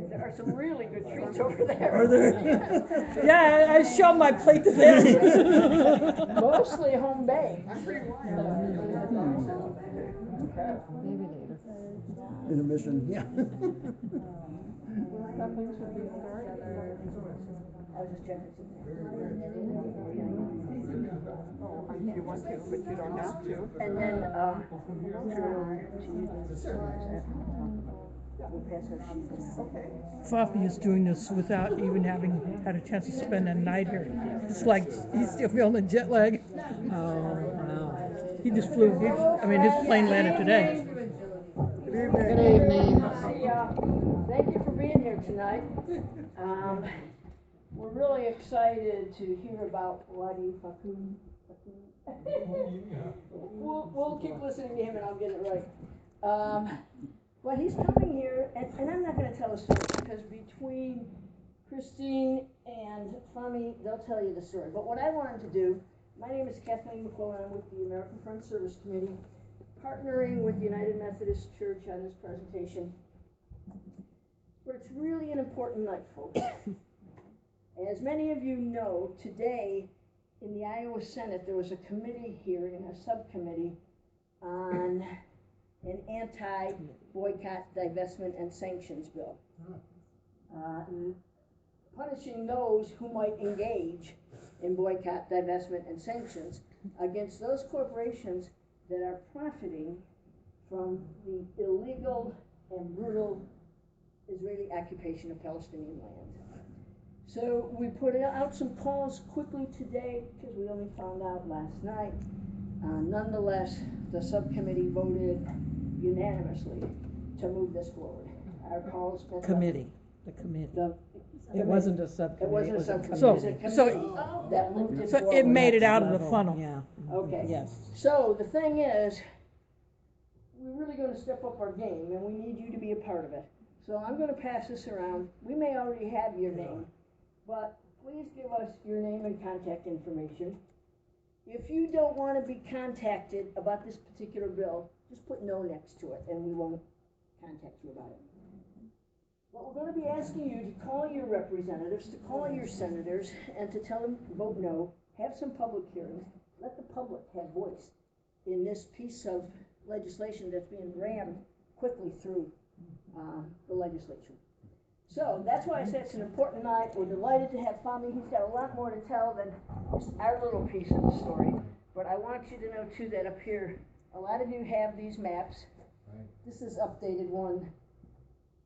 There are some really good treats over there. Are there? Yeah, I shoved my plate to them. Mostly home baked. Intermission, yeah. I was just checking. Oh, if you want to, but you don't have to. And then, turn over to we'll pass our sheet. Okay. Fahmi is doing this without even having had a chance to spend a night here. It's like he's still feeling the jet lag. Oh, no. He just flew. His plane landed today. Good evening. Thank you for being here tonight. We're really excited to hear about Wadi Fouqin. We'll keep listening to him and I'll get it right. But he's coming here, and I'm not going to tell a story because between Christine and Fahmi, they'll tell you the story. But what I wanted to do, my name is Kathleen McClellan. I'm with the American Front Service Committee, partnering with United Methodist Church on this presentation. But it's really an important night, folks. As many of you know, today in the Iowa Senate there was a committee hearing, a subcommittee, on an anti-boycott, divestment, and sanctions bill. Punishing those who might engage in boycott, divestment, and sanctions against those corporations that are profiting from the illegal and brutal Israeli occupation of Palestinian land. So we put out some calls quickly today because we only found out last night. Nonetheless, the subcommittee voted unanimously to move this forward. Our calls. Committee. The committee. It wasn't a subcommittee. It wasn't a subcommittee. So- It was a committee that moved it So forward. it made it out of the funnel. Yeah. Okay. Yes. So the thing is, we're really going to step up our game, and we need you to be a part of it. So I'm going to pass this around. We may already have your name, but please give us your name and contact information. If you don't want to be contacted about this particular bill, just put no next to it, and we won't contact you about it. But we're going to be asking you to call your representatives, to call your senators, and to tell them vote no, have some public hearings, let the public have voice in this piece of legislation that's being rammed quickly through the legislature. So that's why I said it's an important night. We're delighted to have Fahmi. He's got a lot more to tell than just our little piece of the story. But I want you to know, too, that up here, a lot of you have these maps. This is updated one,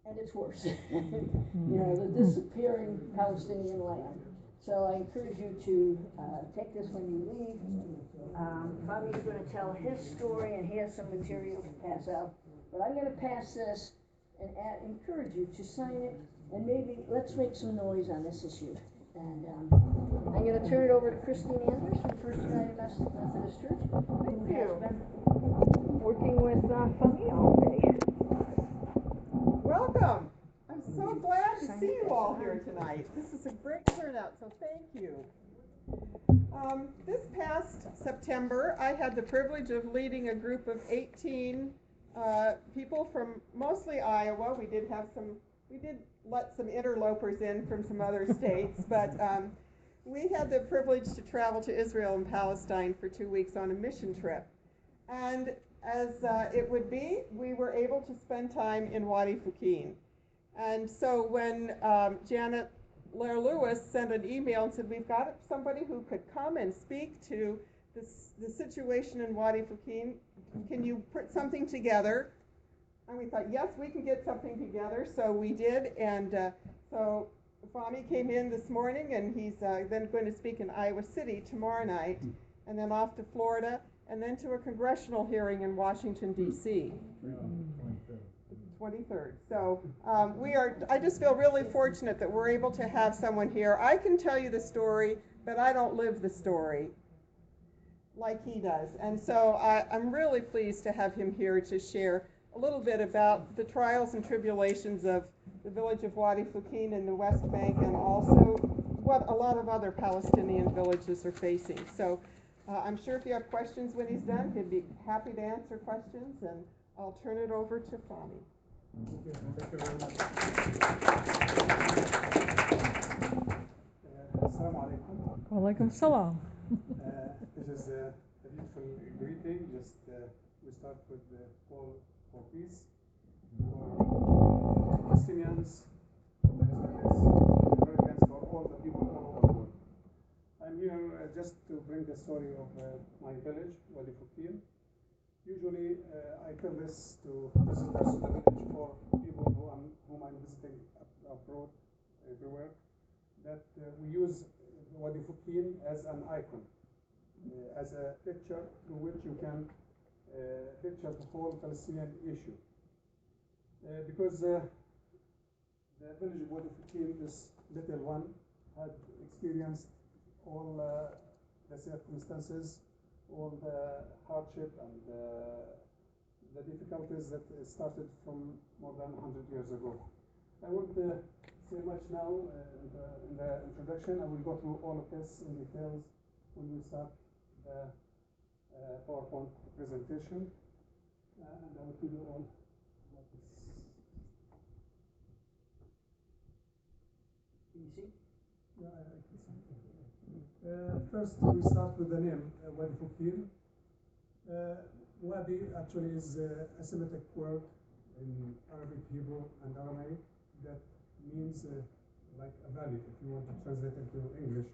and it's worse. You know, the disappearing Palestinian land. So I encourage you to take this when you leave. Fahmi's going to tell his story, and he has some material to pass out. But I'm going to pass this and encourage you to sign it, and maybe let's make some noise on this issue. And I'm going to turn it over to Christine Anders from First United Methodist Church. Thank you. Has been working with Fahmi all day. Welcome. I'm so glad to see you all here tonight. This is a great turnout, so thank you. This past September, I had the privilege of leading a group of 18 people from mostly Iowa. We did let some interlopers in from some other states, but we had the privilege to travel to Israel and Palestine for 2 weeks on a mission trip. And as it would be, we were able to spend time in Wadi Fouqin. And so when Janet Lair-Lewis sent an email and said, we've got somebody who could come and speak to the situation in Wadi Fouqin, can you put something together? And we thought, yes, we can get something together. So we did, and so Fahmi came in this morning, and he's then going to speak in Iowa City tomorrow night, and then off to Florida, and then to a congressional hearing in Washington, D.C. 23rd. So I just feel really fortunate that we're able to have someone here. I can tell you the story, but I don't live the story like he does. And so I'm really pleased to have him here to share a little bit about the trials and tribulations of the village of Wadi Fouqin in the West Bank, and also what a lot of other Palestinian villages are facing. So I'm sure if you have questions when he's done, he'd be happy to answer questions, and I'll turn it over to Fahmi. Thank you very much. Assalamu alaikum. Walaikum salam. This is a beautiful greeting. Just we start with the call for peace for Palestinians, for the Israelis, Americans, for all the people all over the world. I'm here just to bring the story of my village, Wadi Fouqin. Usually, I tell this to visitors to the village for people whom I'm visiting abroad, everywhere, that we use Wadi Fouqin as an icon, as a picture through which you can picture the whole Palestinian issue. Because the village of Wadi Fouqin, this little one, had experienced all the circumstances, all the hardship and the difficulties that started from more than 100 years ago. I won't say much now in the introduction. I will go through all of this in details when we start the PowerPoint presentation. And I will tell you all about this. Can you see? Yeah, I can see. First, we start with the name, Wadi Fouqin. Wadi actually is a Semitic word in Arabic, Hebrew, and Aramaic that means like a valley, if you want to translate it to English,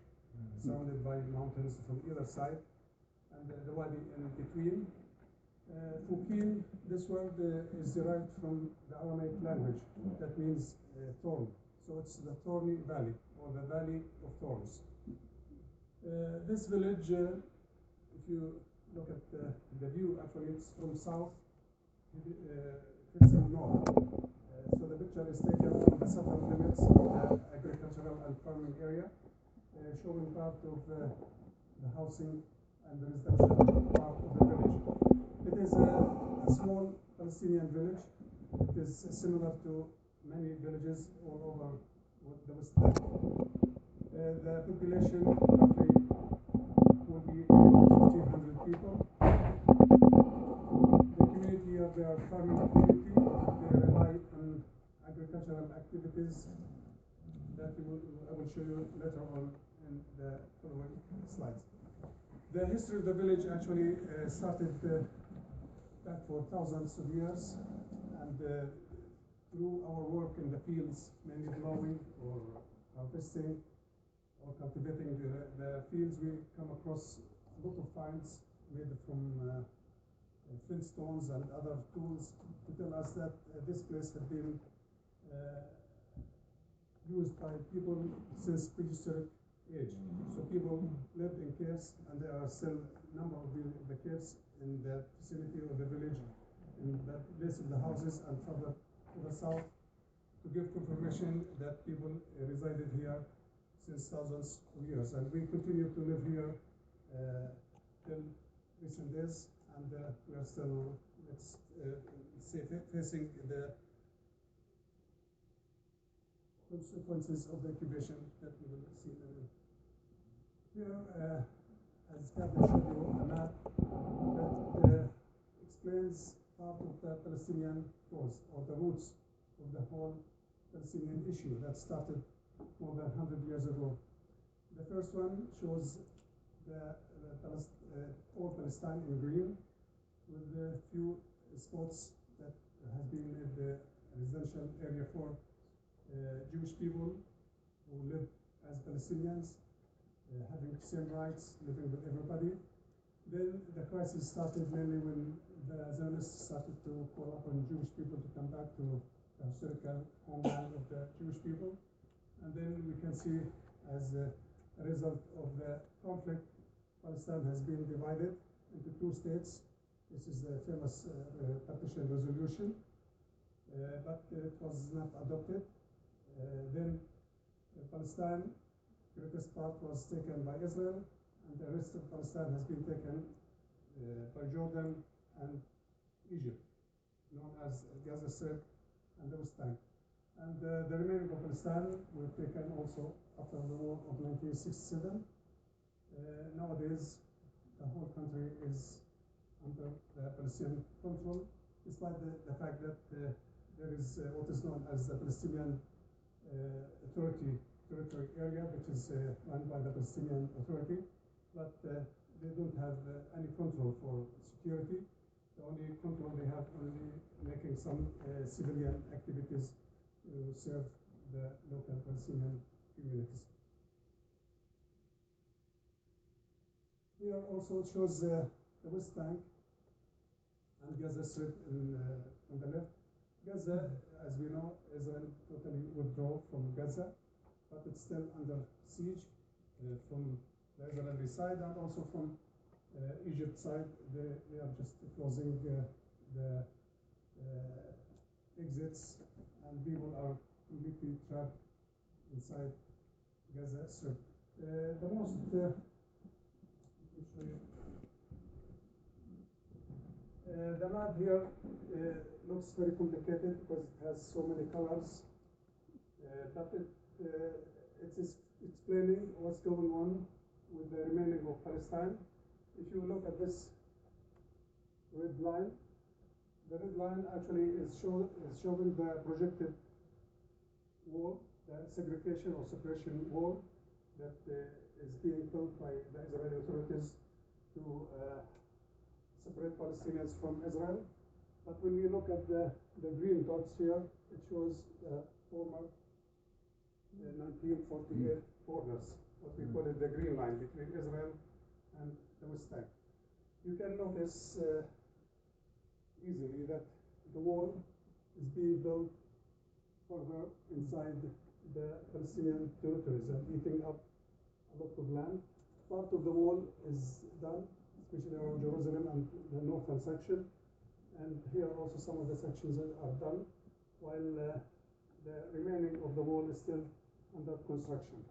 surrounded by mountains from either side, and the Wadi in between. Fouqin, this word is derived from the Aramaic language that means thorn. So it's the thorny valley, or the valley of thorns. This village, if you look at the view, actually it's from south facing north. So the picture is taken from the southern limits of the agricultural and farming area, showing part of the housing and the residential part of the village. It is a small Palestinian village. It is similar to many villages all over the West Bank. The population roughly will be 1,500 people. The community here, they are farming community. They rely on agricultural activities that I will show you later on in the following slides. The history of the village actually started back for thousands of years, and through our work in the fields, mainly plowing or harvesting or cultivating the fields, we come across a lot of finds made from flintstones and other tools to tell us that this place had been used by people since prehistoric age. So people lived in caves, and there are still a number of the caves in the vicinity of the village, in the place of the houses, and further to the south, to give confirmation that people resided here since thousands of years. And we continue to live here till recent days, and we are still, let's say, facing the consequences of the incubation that we will see in a minute. Here, as Fahmi showed you, a map that explains part of the Palestinian cause, or the roots of the whole Palestinian issue that started more than 100 years ago. The first one shows all Palestine in green, with a few spots that has been made the residential area for Jewish people who live as Palestinians, having the same rights, living with everybody. Then the crisis started mainly when the Zionists started to call upon Jewish people to come back to the historical homeland of the Jewish people. And then we can see, as a result of the conflict, Palestine has been divided into two states. This is the famous partition resolution, but it was not adopted. Then Palestine, the greatest part was taken by Israel, and the rest of Palestine has been taken by Jordan and Egypt, known as Gaza Strip and the West Bank. And the remaining of Palestine were taken also after the war of 1967. Nowadays, the whole country is under the Palestinian control, despite the fact that there is what is known as the Palestinian Authority territory area, which is run by the Palestinian Authority, but they don't have any control for security. The only control they have only making some civilian activities to serve the local Palestinian communities. Here also shows the West Bank and Gaza Strip on the left. Gaza, as we know, Israel totally withdraw from Gaza, but it's still under siege from the Israeli side and also from Egypt side. They are just closing the exits, and people are completely trapped inside Gaza Strip. The most the map here looks very complicated because it has so many colors, but it is explaining what's going on with the remaining of Palestine. If you look at this red line, the red line actually is showing the projected wall, the segregation or separation wall that is being built by the Israeli authorities to separate Palestinians from Israel. But when we look at the green dots here, it shows the former 1948 borders, what we call it the green line between Israel and the West Bank. You can notice easily that the wall is being built further inside the Palestinian territories and eating up a lot of land. Part of the wall is done, especially around Jerusalem and the northern section. And here also some of the sections are done, while the remaining of the wall is still under construction.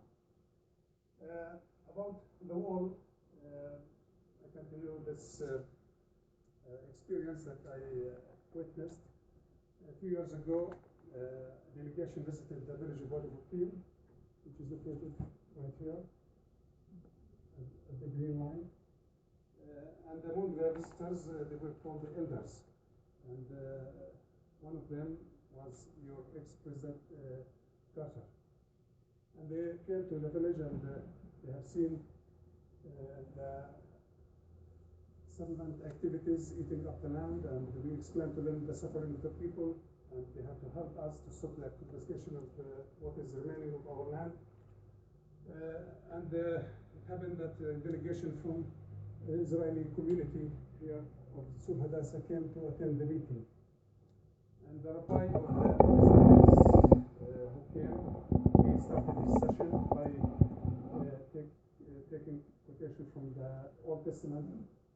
About the wall, I can tell you this experience that I witnessed. A few years ago, a delegation visited the village of Wadi Fouqin, which is located right here at the green line. And among the visitors, they were called the elders. And one of them was your ex-president Carter. And they came to the village and they have seen the settlement activities eating up the land, and we explained to them the suffering of the people, and they have to help us to stop the confiscation of what is remaining of our land. And it happened that a delegation from the Israeli community here of Sur Hadassah came to attend the meeting. And the rabbi of the Palestinians who came, he started his session by taking quotation from the Old Testament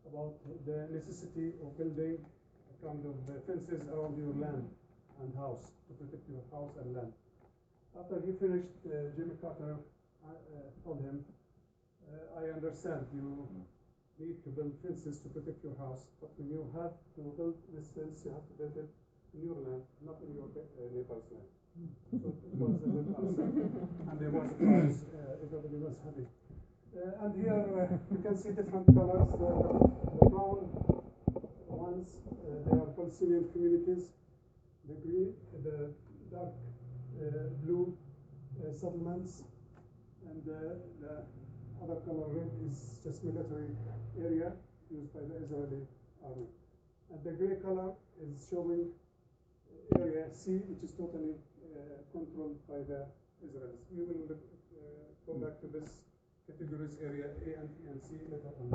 about the necessity of building a kind of fences around your land and house to protect your house and land. After he finished, Jimmy Carter told him, I understand you need to build fences to protect your house, but when you have to build this fence, you have to build it in your land, not in your neighbor's land. So it was a good answer, and there was a prize. Everybody was happy. And here you can see different colors. The brown ones, they are Palestinian communities. The green, the dark blue settlements, and the other color red is just military area used by the Israeli army. And the gray color is showing area C, which is totally controlled by the Israelis. We will go back to this categories area A and B and C later on.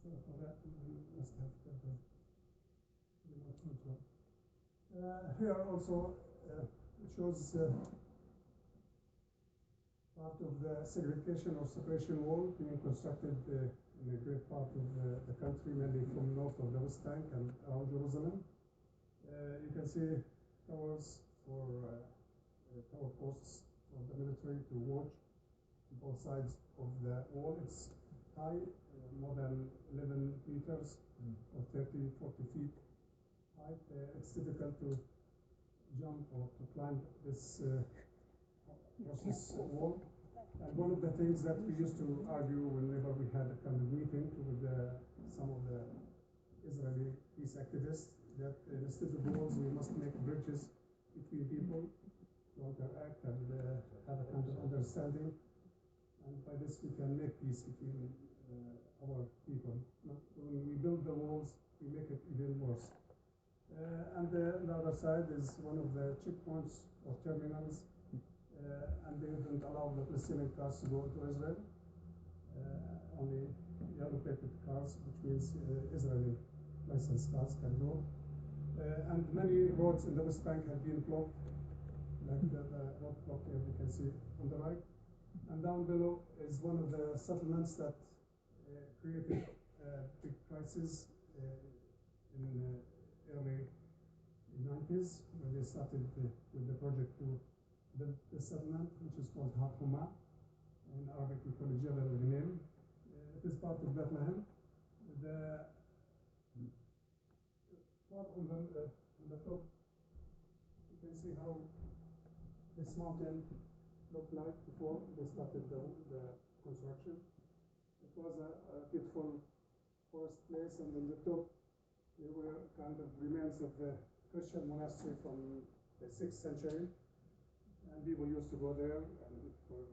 So for that, we must have remote control. Here also it shows part of the segregation or separation wall being constructed in a great part of the country, mainly from north of the West Bank and around Jerusalem. You can see towers for tower posts for the military to watch both sides of the wall. It's high, more than 11 meters or 30, 40 feet height. It's difficult to jump or to climb this wall. And one of the things that we used to argue whenever we had a kind of meeting with some of the Israeli peace activists, that instead of walls, we must make bridges between people to interact and have a kind of understanding. And by this, we can make peace between our people. When we build the walls, we make it even worse. And the other side is one of the checkpoints or terminals, and they didn't allow the Palestinian cars to go into Israel. Only yellow-plated cars, which means Israeli licensed cars can go. And many roads in the West Bank have been blocked, like the road block here you can see on the right. And down below is one of the settlements that created big crisis in early 90s, when they started with the project to build the settlement, which is called Hakuma. In Arabic we call it Jebel al-Ghanim. It is part of Bethlehem. The part on the top, you can see how this mountain looked like before they started the construction. It was a beautiful forest place, and on the top there were kind of remains of the Christian monastery from the 6th century, and people used to go there and for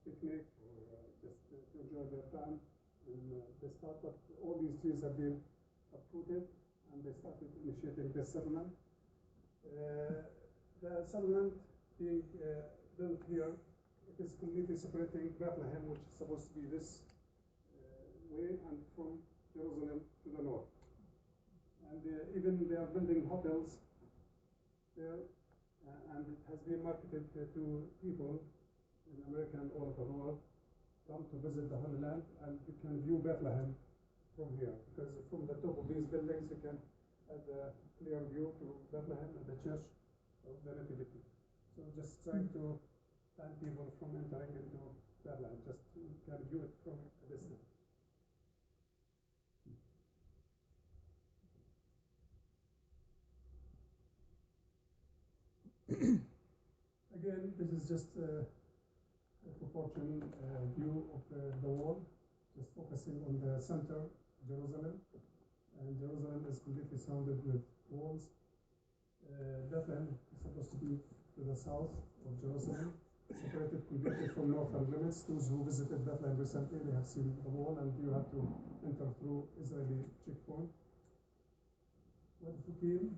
picnic or just to enjoy their time in this part. But all these trees have been uprooted, and they started initiating the settlement. The settlement being built here, it is completely separating Bethlehem, which is supposed to be this way, and from Jerusalem to the north. And even they are building hotels there, and it has been marketed to people in America and all over the world, come to visit the Holy Land, and you can view Bethlehem from here, because from the top of these buildings you can have a clear view to Bethlehem and the Church of the Nativity. So just trying to ban people from entering into Bethlehem, just you can view it from a distance. Again, this is just a proportion view of the wall, just focusing on the center, Jerusalem. And Jerusalem is completely surrounded with walls. Bethlehem is supposed to be to the south of Jerusalem, separated completely from northern limits. Those who visited Bethlehem recently, they have seen the wall, and you have to enter through Israeli checkpoint. Wadi Fouqin.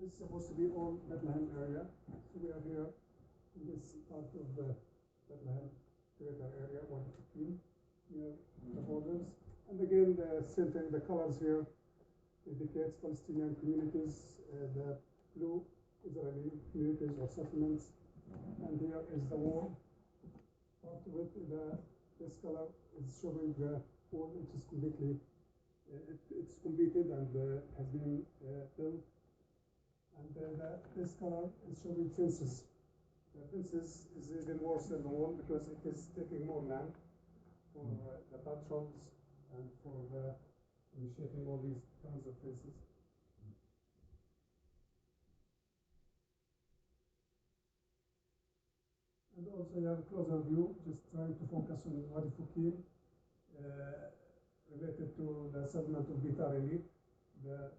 This is supposed to be all Bethlehem area. So we are here in this part of the Bethlehem greater area, Wadi Fouqin, near the borders. And again, the same thing, the colors here indicates Palestinian communities, the blue Israeli communities or settlements, and here is the wall. Part of it, this color is showing the wall, which is completely, it's completed and has been built. And this color is showing fences. The fences is even worse than the wall because it is taking more land for the patrols and for initiating all these kinds of fences. And also you have a closer view, just trying to focus on Wadi Fouqin, related to the settlement of Bitar Elite, the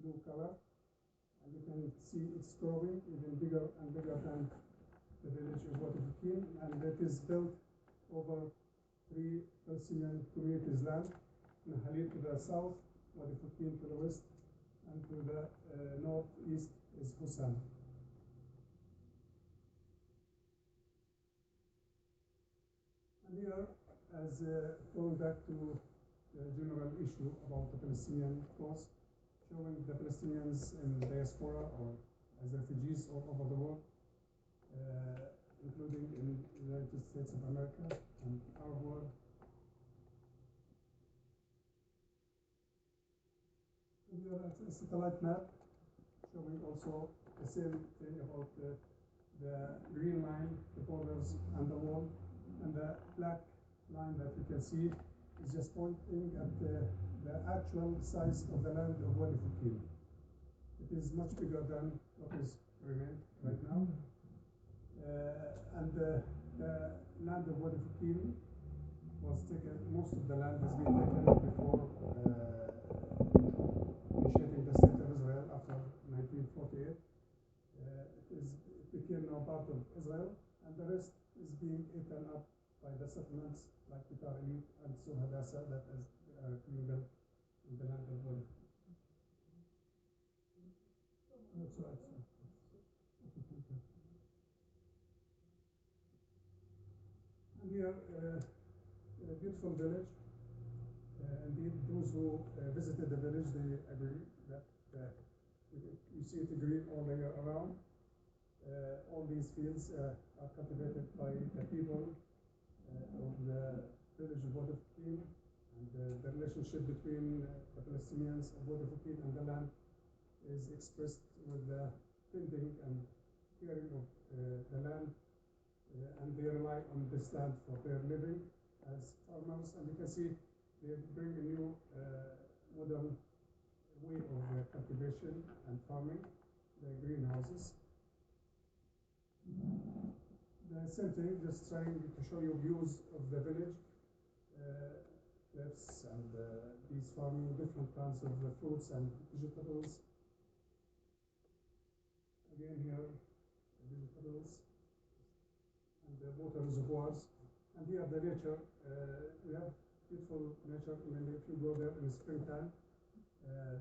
blue color. And you can see it's growing even bigger and bigger than the village of Wadi Fouqin, and it is built over 3 Palestinian communities' land. Nahalil to the south, Wadi Fouqin to the west, and to the northeast is Husam. And here, as going back to the general issue about the Palestinian cause, showing the Palestinians in diaspora or as refugees all over the world, including in the United States of America and Arab world. And here a satellite map showing also the same thing about the green line, the borders and the wall, and the black line that you can see is just pointing at the actual size of the land of Wadi Fouqin. It is much bigger than what is remained right now. And the land of Wadi Fouqin was taken, most of the land has been taken before initiating the state of Israel after 1948. It became now part of Israel, and the rest is being eaten up by the settlements like Bitar Elite and Sur Hadassah that is legal in the land of Wadi. That's right. And here, a beautiful village. Indeed, those who visited the village, they agree that you see it green all the year around. All these fields are cultivated by the people of the village of Wadi Fouqin, and the relationship between the Palestinians of Wadi Fouqin and the land is expressed with the tending and caring of the land, and they rely on this land for their living as farmers. And you can see they bring a new modern way of cultivation and farming, the greenhouses. The same thing, just trying to show you views of the village, cliffs, and these farming different kinds of fruits and vegetables. Again here, vegetables and the water reservoirs. And here the nature, we have beautiful nature. Mainly if you go there in the springtime,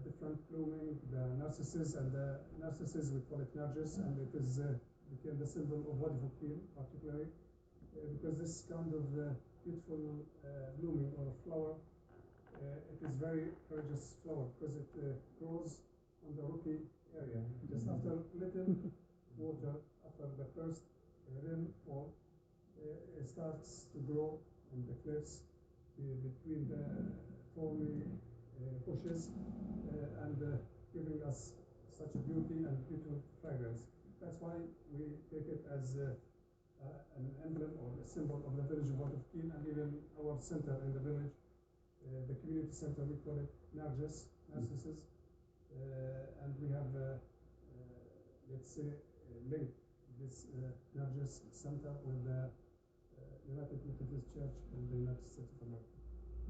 different blooming, the narcissus, and the narcissus we call it nargis, and it is became the symbol of Wadi Fouqin particularly, because this kind of beautiful blooming or flower, it is very courageous flower because it grows on the rocky area. Just after little water, after the first rainfall, it starts to grow in the cliffs between the thorny bushes and giving us such a beauty and beautiful fragrance. That's why we take it as an emblem or a symbol of the village of Wadi Fouqin, and even our center in the village, the community center, we call it narcissus, and we have, let's say, linked this narcissus center with the United Methodist Church in the United States of America.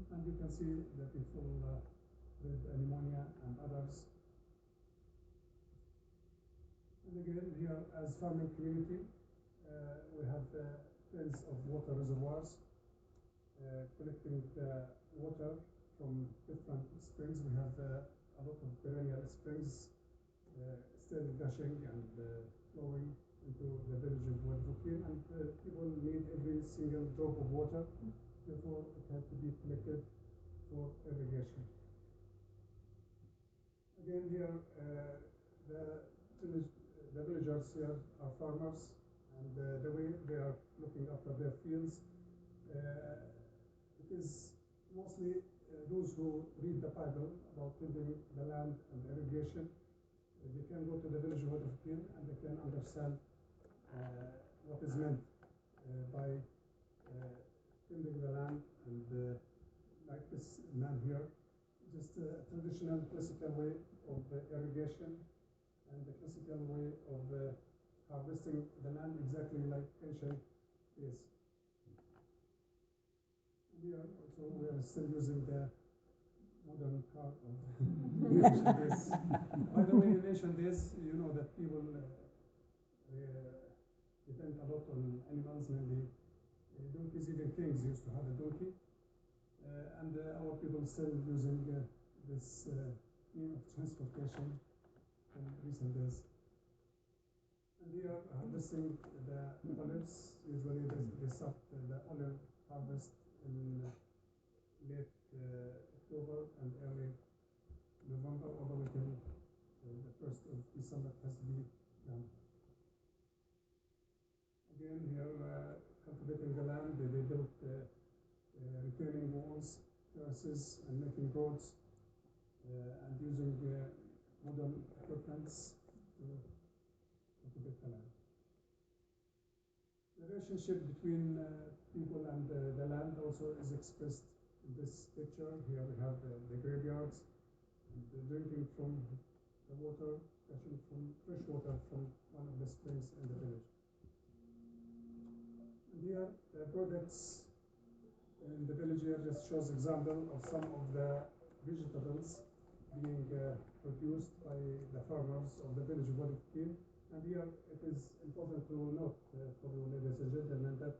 And you can see the beautiful red anemone and others. And again, here as farming community, we have tens of water reservoirs collecting the water from different springs. We have a lot of perennial springs still gushing and flowing into the village of Wadi Fouqin, and people need every single drop of water, therefore it had to be collected for irrigation. Again here, the villagers here are farmers, and the way they are looking after their fields, it is mostly those who read the Bible about tending the land and irrigation. They can go to the village of Wadi Fouqin and they can understand what is meant by tending the land, and like this man here, just a traditional classical way of irrigation and the classical way of harvesting the land exactly like ancient days. And here also we are still using the modern car of ancient days. By the way, in ancient days, you know that people depend a lot on animals, mainly donkeys. Even kings used to have a donkey, and our people still using this mean of transportation in recent days. And we are harvesting the olives. Usually they start the olive harvest in late October and early November, all the way till the 1st of December has to be done. Again, here cultivating the land, they built retaining walls, terraces, and making roads, and using modern equipments to cultivate the land. The relationship between people and the land also is expressed in this picture. Here we have the graveyards, and drinking from the water, fetching from fresh water from one of the springs in the village. And here the products in the village here just shows example of some of the vegetables being produced by the farmers of the village of Wadi Fouqin. And here it is important to note for you, ladies and gentlemen, that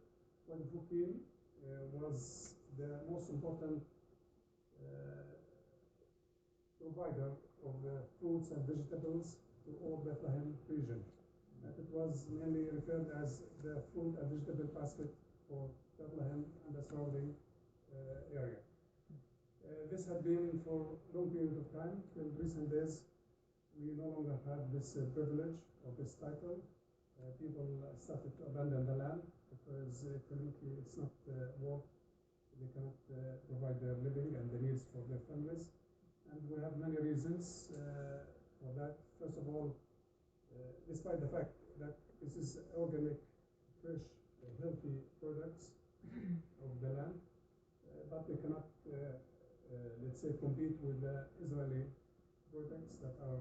Wadi Fouqin was the most important provider of fruits and vegetables to all Bethlehem region. And it was mainly referred as the fruit and vegetable basket for Bethlehem and the surrounding area. This had been for a long period of time. Till recent days, we no longer have this privilege or this title. People started to abandon the land because economically it's not work. They cannot provide their living and the needs for their families. And we have many reasons for that. First of all, despite the fact that this is organic, fresh, healthy products of the land, but they cannot, let's say, compete with the Israeli products that are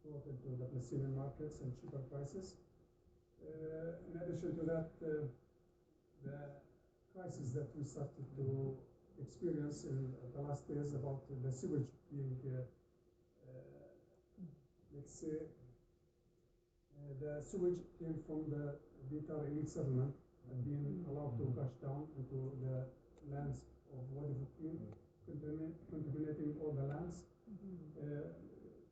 brought into the Palestinian markets and cheaper prices. In addition to that, the crisis that we started to experience in the last days about the sewage being, let's say, the sewage came from the Bitar elite settlement and being allowed to gush down into the lands of Wadi Fouqin, contaminating all the lands.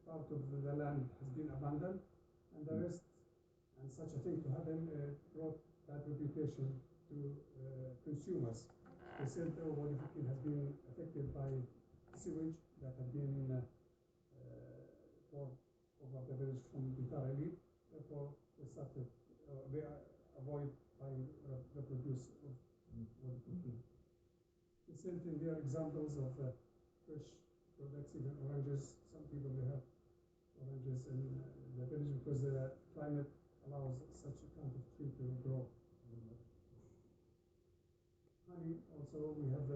Part of the land has been abandoned, and the rest, and such a thing to happen, brought bad reputation to consumers. They said, oh, Wadi Fouqin has been affected by sewage that had been poured over the village from Bitar elite. Therefore, they started, they avoid buying the produce of Wadi Fouqin. The same thing, there are examples of fresh products, even oranges. Some people, they have oranges in the village because the climate allows such a kind of tree to grow. Honey, also, we have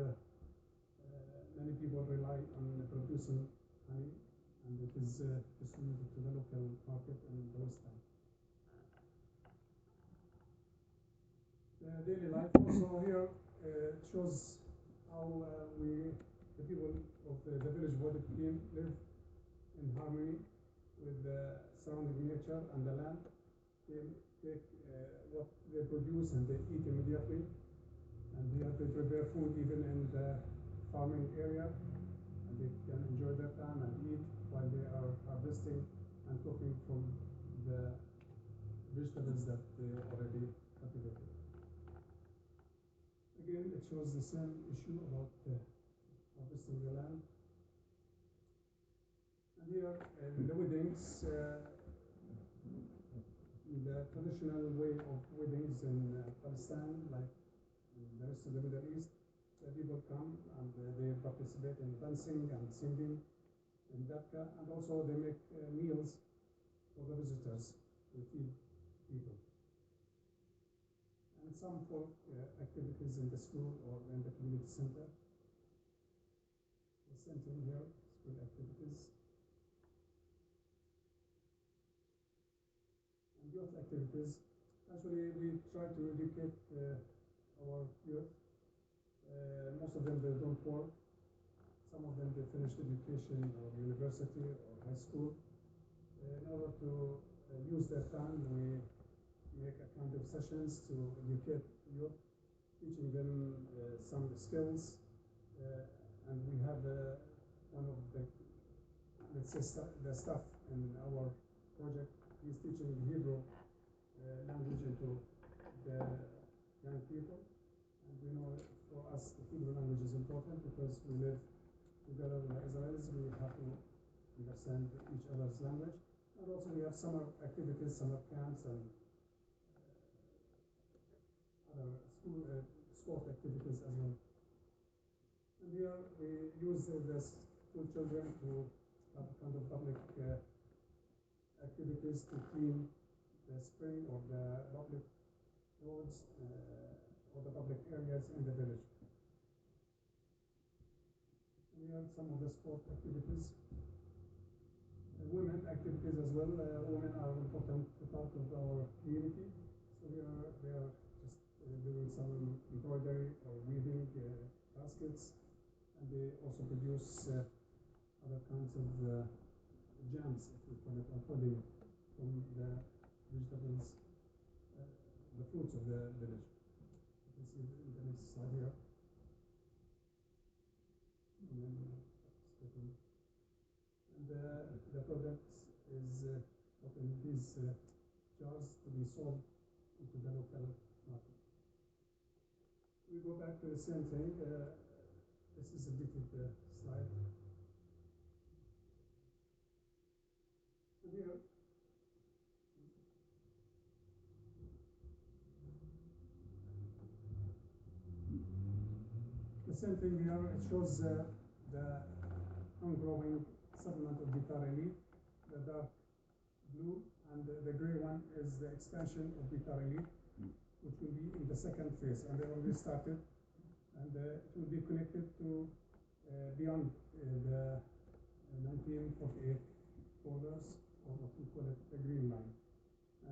many people rely on producing honey, and it is distributed to the local market in the West Bank. Daily life also here shows how the people of the village of Wadi Fouqin live in harmony with the surrounding nature and the land. They take what they produce and they eat immediately. And here they prepare food even in the farming area, and they can enjoy their time and eat while they are harvesting and cooking from the vegetables that they already cultivated. Again, it shows the same issue about harvesting the land. And here, the weddings, the traditional way of weddings in Palestine, like the rest of the Middle East, people come and they participate in dancing and singing in Dabka, and also they make meals for the visitors to feed people. And some folk activities in the school or in the community center. The same thing here, school activities. And youth activities. Actually, we try to educate our youth. Most of them, they don't work. Some of them, they finished education or university or high school. In order to use their time, we make a kind of sessions to educate youth, teaching them some skills. And we have one of the, let's say, the staff in our project. He's teaching Hebrew language into the young people. And we know for us the Hebrew language is important because we live together with the Israelis. We have to understand each other's language. And also we have summer activities, summer camps, and other sport activities as well. And here we use the school children to have a kind of public activities to clean the spring or the public roads or the public areas in the village. here some of the sport activities. Women activities as well. Women are an important part of our community. So we are just doing some embroidery or weaving baskets, and they also produce other kinds of jams, if we call it, or pudding from the vegetables, the fruits of the village. You can see in the next slide here. And the product is put in these jars to be sold into the local market. We go back to the same thing. This is a detailed slide. And here, the same thing here. It shows the ongoing settlement of Bitar Elite, the dark blue, and the gray one is the expansion of Bitar Elite, which will be in the second phase, and they already started, and it will be connected to beyond the 1948 borders, or what we call it, the Green Line.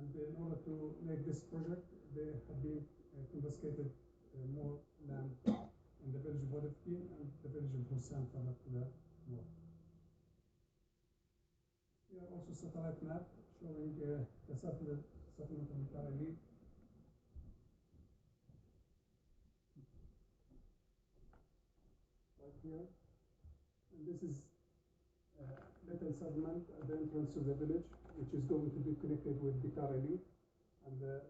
And in order to make this project, they have been confiscated more land in the village of Wadi Fouqin and the village of Hussan further to the north. Here also satellite map showing the settlement of Bitar Elite. Right here. And this is little settlement at the entrance of the village, which is going to be connected with Bitar Elite. And the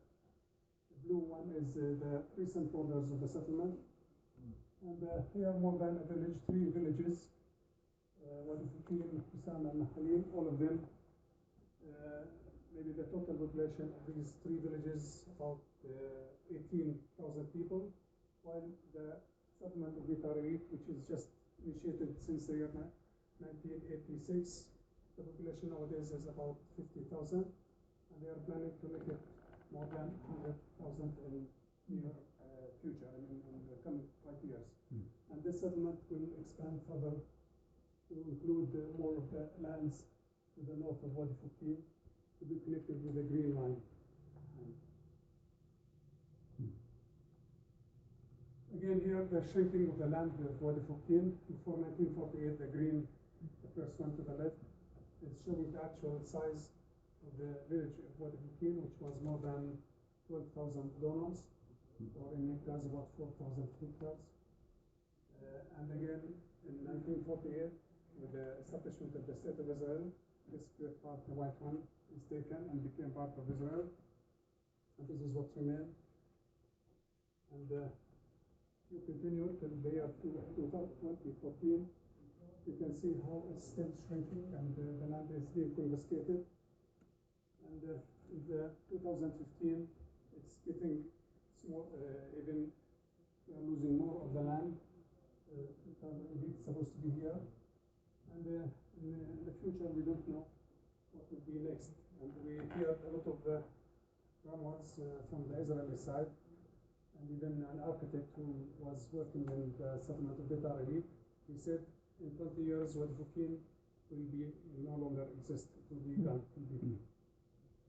blue one is the recent borders of the settlement. And here more than a village, 3 villages, Wadi Fouqin, Hussan and Khalil, all of them. Maybe the total population of these 3 villages, about 18,000 people, while the settlement of Bitar Elite, which is just initiated since the year 1986, the population nowadays is about 50,000, and they are planning to make it more than 100,000 in near future, in the coming 5 years. And this settlement will expand further to include more of the lands to the north of Wadi Fouqin to be connected with the Green Line. Again here, the shrinking of the land of Wadi Fouqin. Before 1948, the first one to the left, is showing the actual size of the village of Wadi Fouqin, which was more than 12,000 donors, or in hectares about 4,000 hectares. And again, in 1948, with the establishment of the State of Israel, this great part, the white one, is taken and became part of Israel. And this is what remained. And you continue till the year 2014. You can see how it's still shrinking, and the land is being confiscated. And in the 2015, it's getting small, even we are losing more of the land. It's supposed to be here. And in the future, we don't know what will be next. And we hear a lot of rumors from the Israeli side, and even an architect who was working in the settlement of Bitar Elite, he said in 20 years Wadi Fouqin will no longer exist, it will be gone completely.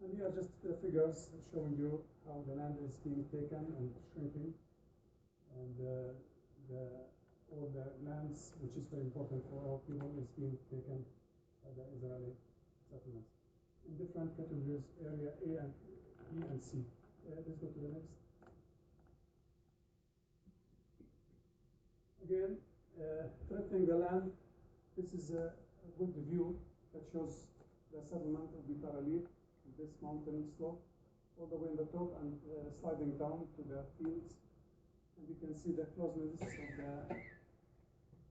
And here are just the figures showing you how the land is being taken and shrinking, and all the lands, which is very important for our people, is being taken by the Israeli settlements in different categories, area A and B and C. Let's go to the next. Again, threatening the land. This is a good view that shows the settlement of Bitar Elite, this mountain slope, all the way in the top and sliding down to the fields. And you can see the closeness of the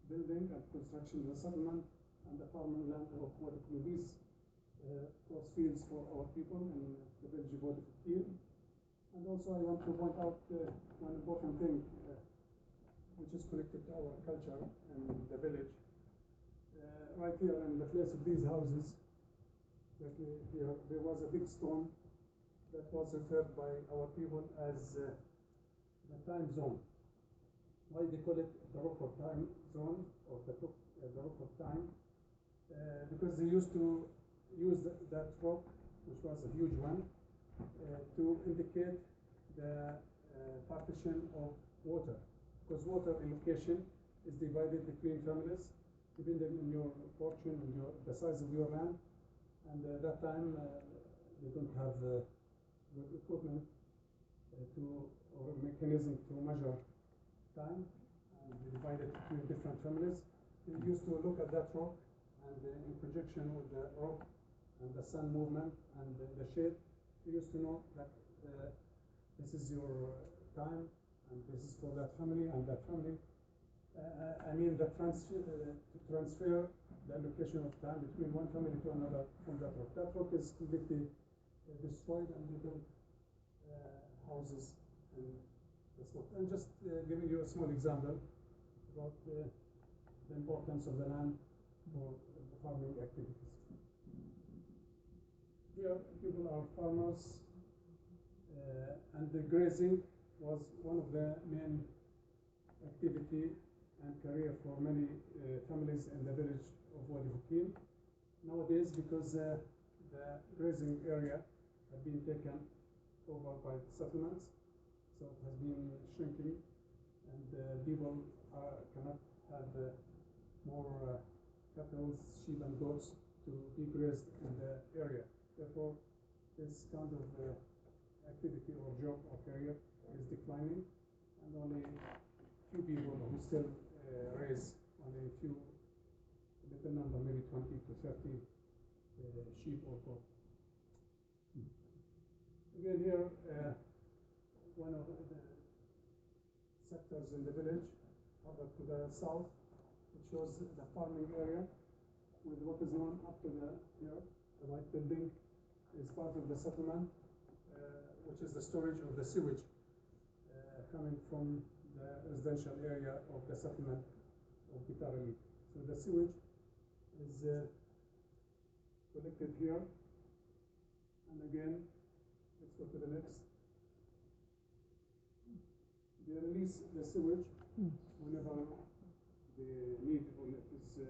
building and construction of the settlement and the farming land of Wadi Fouqin. These cross fields for our people in the village of Wadi Fouqin. And also I want to point out one important thing which is connected to our culture in the village. Right here in the place of these houses, exactly here, there was a big stone that was referred by our people as the time zone. Why they call it the rock of time zone, or the the rock of time, because they used to use that rock, which was a huge one, to indicate the partition of water, because water allocation is divided between families depending on your fortune and the size of your land. And at that time, they don't have good equipment or mechanism to measure time, and they divided between different families. They used to look at that rock, and in projection with the rock and the sun movement and the shade, they used to know that this is your time, and this is for that family and that family. I mean, to transfer the allocation of time between one family to another from that rock. That rock is completely destroyed, and they built houses and the spot. And just giving you a small example about the importance of the land for the farming activities. Here, people are farmers, and the grazing was one of the main activity and career for many families in the village of Wadi Fouqin. Nowadays, because the grazing area has been taken over by the settlements, so it has been shrinking, and people cannot have more cattle, sheep, and goats to be grazed in the area. Therefore, this kind of activity or job or career is declining, and only few people who still raise only a few, little number, maybe 20 to 30 sheep or goat. Again here, one of the sectors in the village, over to the south, it shows the farming area with what is known up to the here, the white building is part of the settlement, which is the storage of the sewage coming from the residential area of the settlement of Gitarali. So the sewage is collected here, and again, let's go to the next. They release the sewage whenever they need, when it is,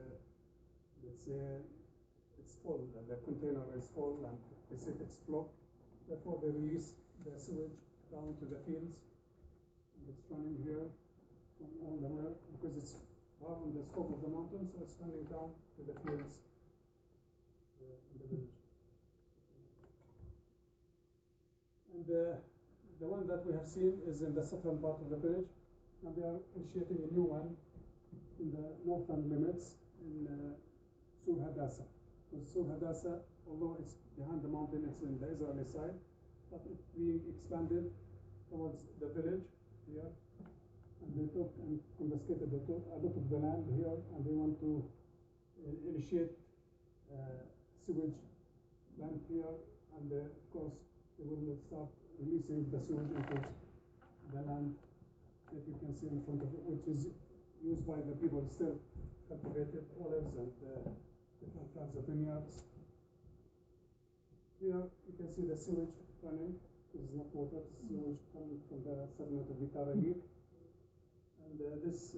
let's say, it's full, the container is full, and they say it's blocked. Therefore, they release the sewage down to the fields. It's running here from all the way, because it's far on the slope of the mountain, so it's running down to the fields in the village. And the one that we have seen is in the southern part of the village, and they are initiating a new one in the northern limits in Sur Hadassah. Because Sur Hadassah, although it's behind the mountain, it's in the Israeli side, but it's being expanded towards the village here, and they took and confiscated a lot of the land here, and they want to initiate sewage plant here, and of course they will start releasing the sewage into the land that you can see in front of it, which is used by the people still cultivated olives and different kinds of vineyards. Here you can see the sewage running. This is not water, this is sewage coming from the settlement of Gitarali. And this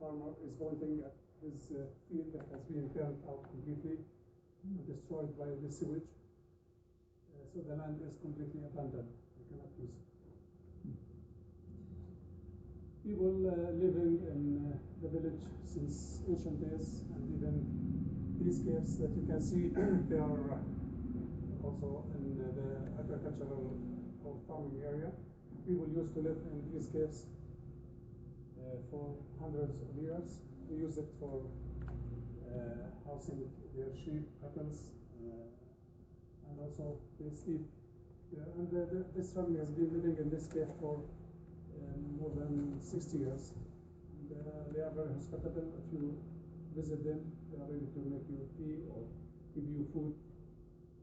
farmer is pointing at his field that has been burned out completely and destroyed by the sewage. So the land is completely abandoned. You cannot use it. People living in the village since ancient days, and even these caves that you can see, they are also in the agricultural or farming area. People used to live in these caves for hundreds of years. They use it for housing their sheep, cattle, and also they sleep there. And this family has been living in this cave for more than 60 years. And they are very hospitable. If you visit them, they are ready to make you tea or give you food.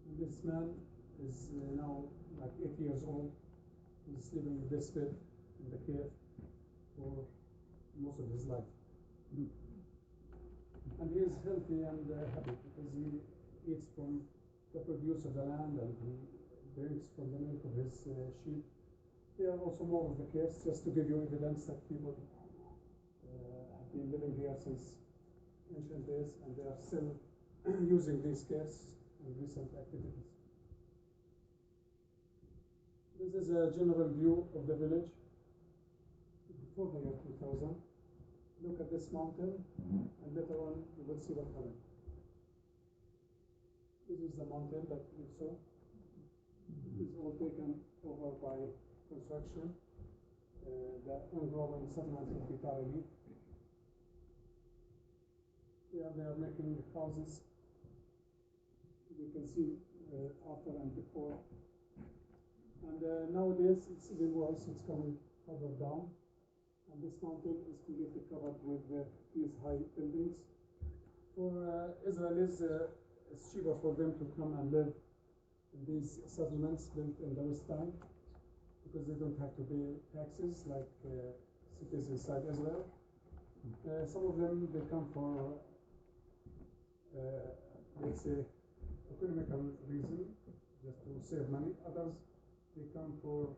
And this man is now like 8 years old. He's living in this bed in the cave for most of his life. And he is healthy and happy because he eats from the produce of the land, and he drinks from the milk of his sheep. There are also more of the caves, just to give you evidence that people have been living here since ancient days, and they are still using these caves and recent activities. This is a general view of the village before the year 2000. Look at this mountain, and later on you will see what happened. This is the mountain that you saw. It's all taken over by construction. The ongoing settlement of Italy. Yeah, they are making houses. You can see after and before. And nowadays it's even worse. It's coming further down. And this mountain is completely covered with these high buildings. For Israelis, it's cheaper for them to come and live in these settlements built in the West Bank because they don't have to pay taxes like cities inside Israel. Some of them, they come for, let's say, economical reason, just to save money. Others, they come for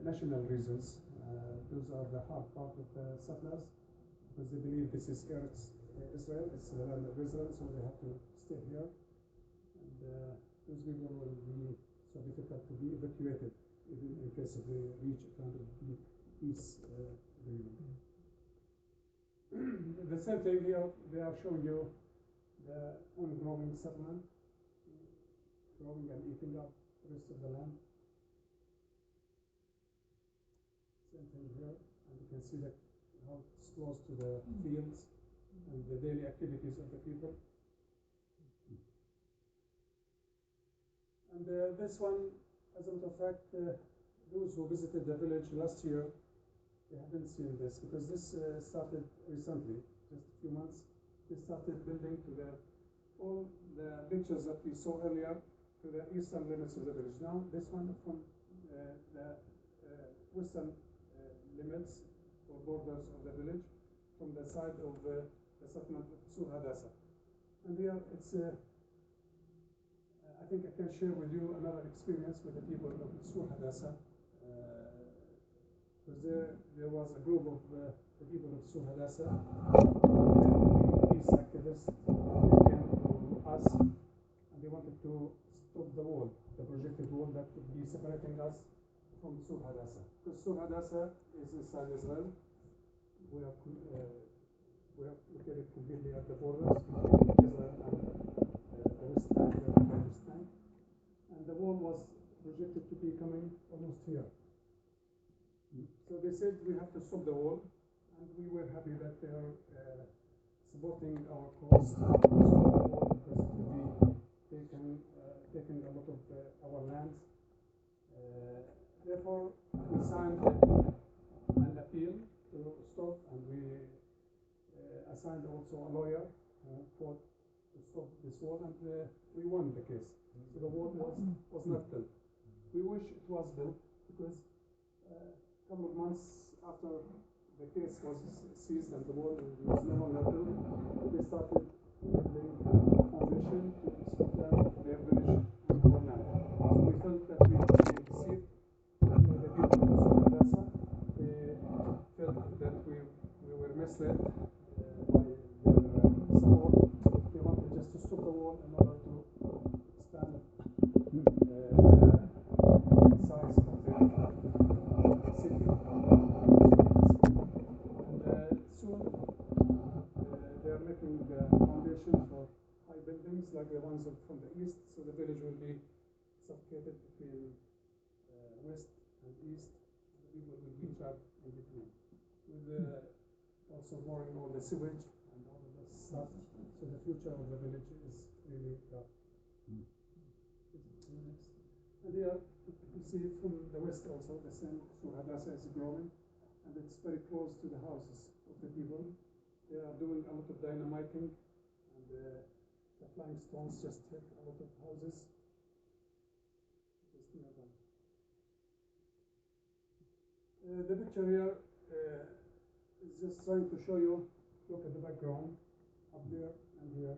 national reasons. Those are the hard part of the settlers because they believe this is Eretz Israel, it's the land of Israel, so they have to stay here. And those people will be so difficult to be evacuated even in case if they reach a kind of peace agreement. The same thing here, they are showing you the ongoing settlement, growing and eating up the rest of the land. Same thing here, and you can see that how it's close to the fields and the daily activities of the people. And this one, as a matter of fact, those who visited the village last year, they haven't seen this because this started recently, just a few months. They started building to all the pictures that we saw earlier to the eastern limits of the village. Now this one from the western limits or borders of the village from the side of the settlement of Sur Hadassah. And here it's, I think I can share with you another experience with the people of Sur Hadassah. Because there was a group of the people of Sur Hadassah, peace activists, they came to us and they wanted to stop the wall, the projected wall that would be separating us from Sur Hadassah. Because Sur Hadassah is inside Israel. We are located completely at the borders between Israel and the West Bank, and the wall was projected to be coming almost here. So they said we have to stop the wall, and we were happy that they are supporting our cause to stop the wall because it would be taking a lot of our lands. Therefore, we signed an appeal to stop, and we assigned also a lawyer who fought to stop this wall, and we won the case. So the wall was not built. We wish it was built because a couple of months after the case was seized and the wall was no longer built, they started building a foundation to stop them their village and our land. So we felt that we were being deceived. The people of Hadassah, they felt that we were misled by their support. They wanted just to stop the wall in order to expand the size of the city. And soon they are making the foundation for high buildings like the ones from the east, so the village will be suffocated between west and east. The people will be trapped in between, with also boring all the sewage and all of this stuff. So the future of the village is really dark. And here you see from the west also the same. So Hadassah is growing, and it's very close to the houses of the people. They are doing a lot of dynamiting, and the flying stones just hit a lot of houses just nearby. The picture here is just trying to show you, look at the background, up there and here.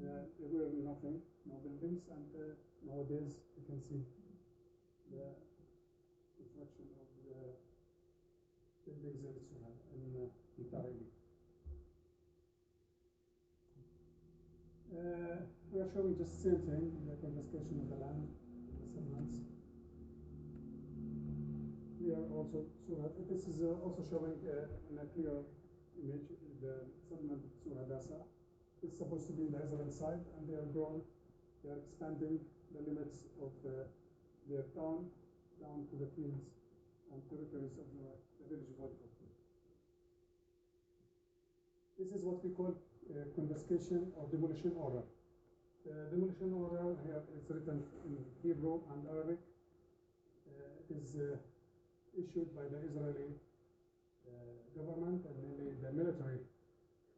There were nothing, no buildings, and nowadays you can see the reflection of the buildings in Suhan, in Italy. We are showing just same thing, the confiscation of the land, settlements. We are also, this is also showing in a clear image the settlement of Sur Hadassa. It's supposed to be in the Israel side, and they are growing, they are expanding the limits of their town down to the fields and territories of the village of Wadi Fouqin. This is what we call confiscation or demolition order. The demolition order here is written in Hebrew and Arabic. It is issued by the Israeli government and mainly the military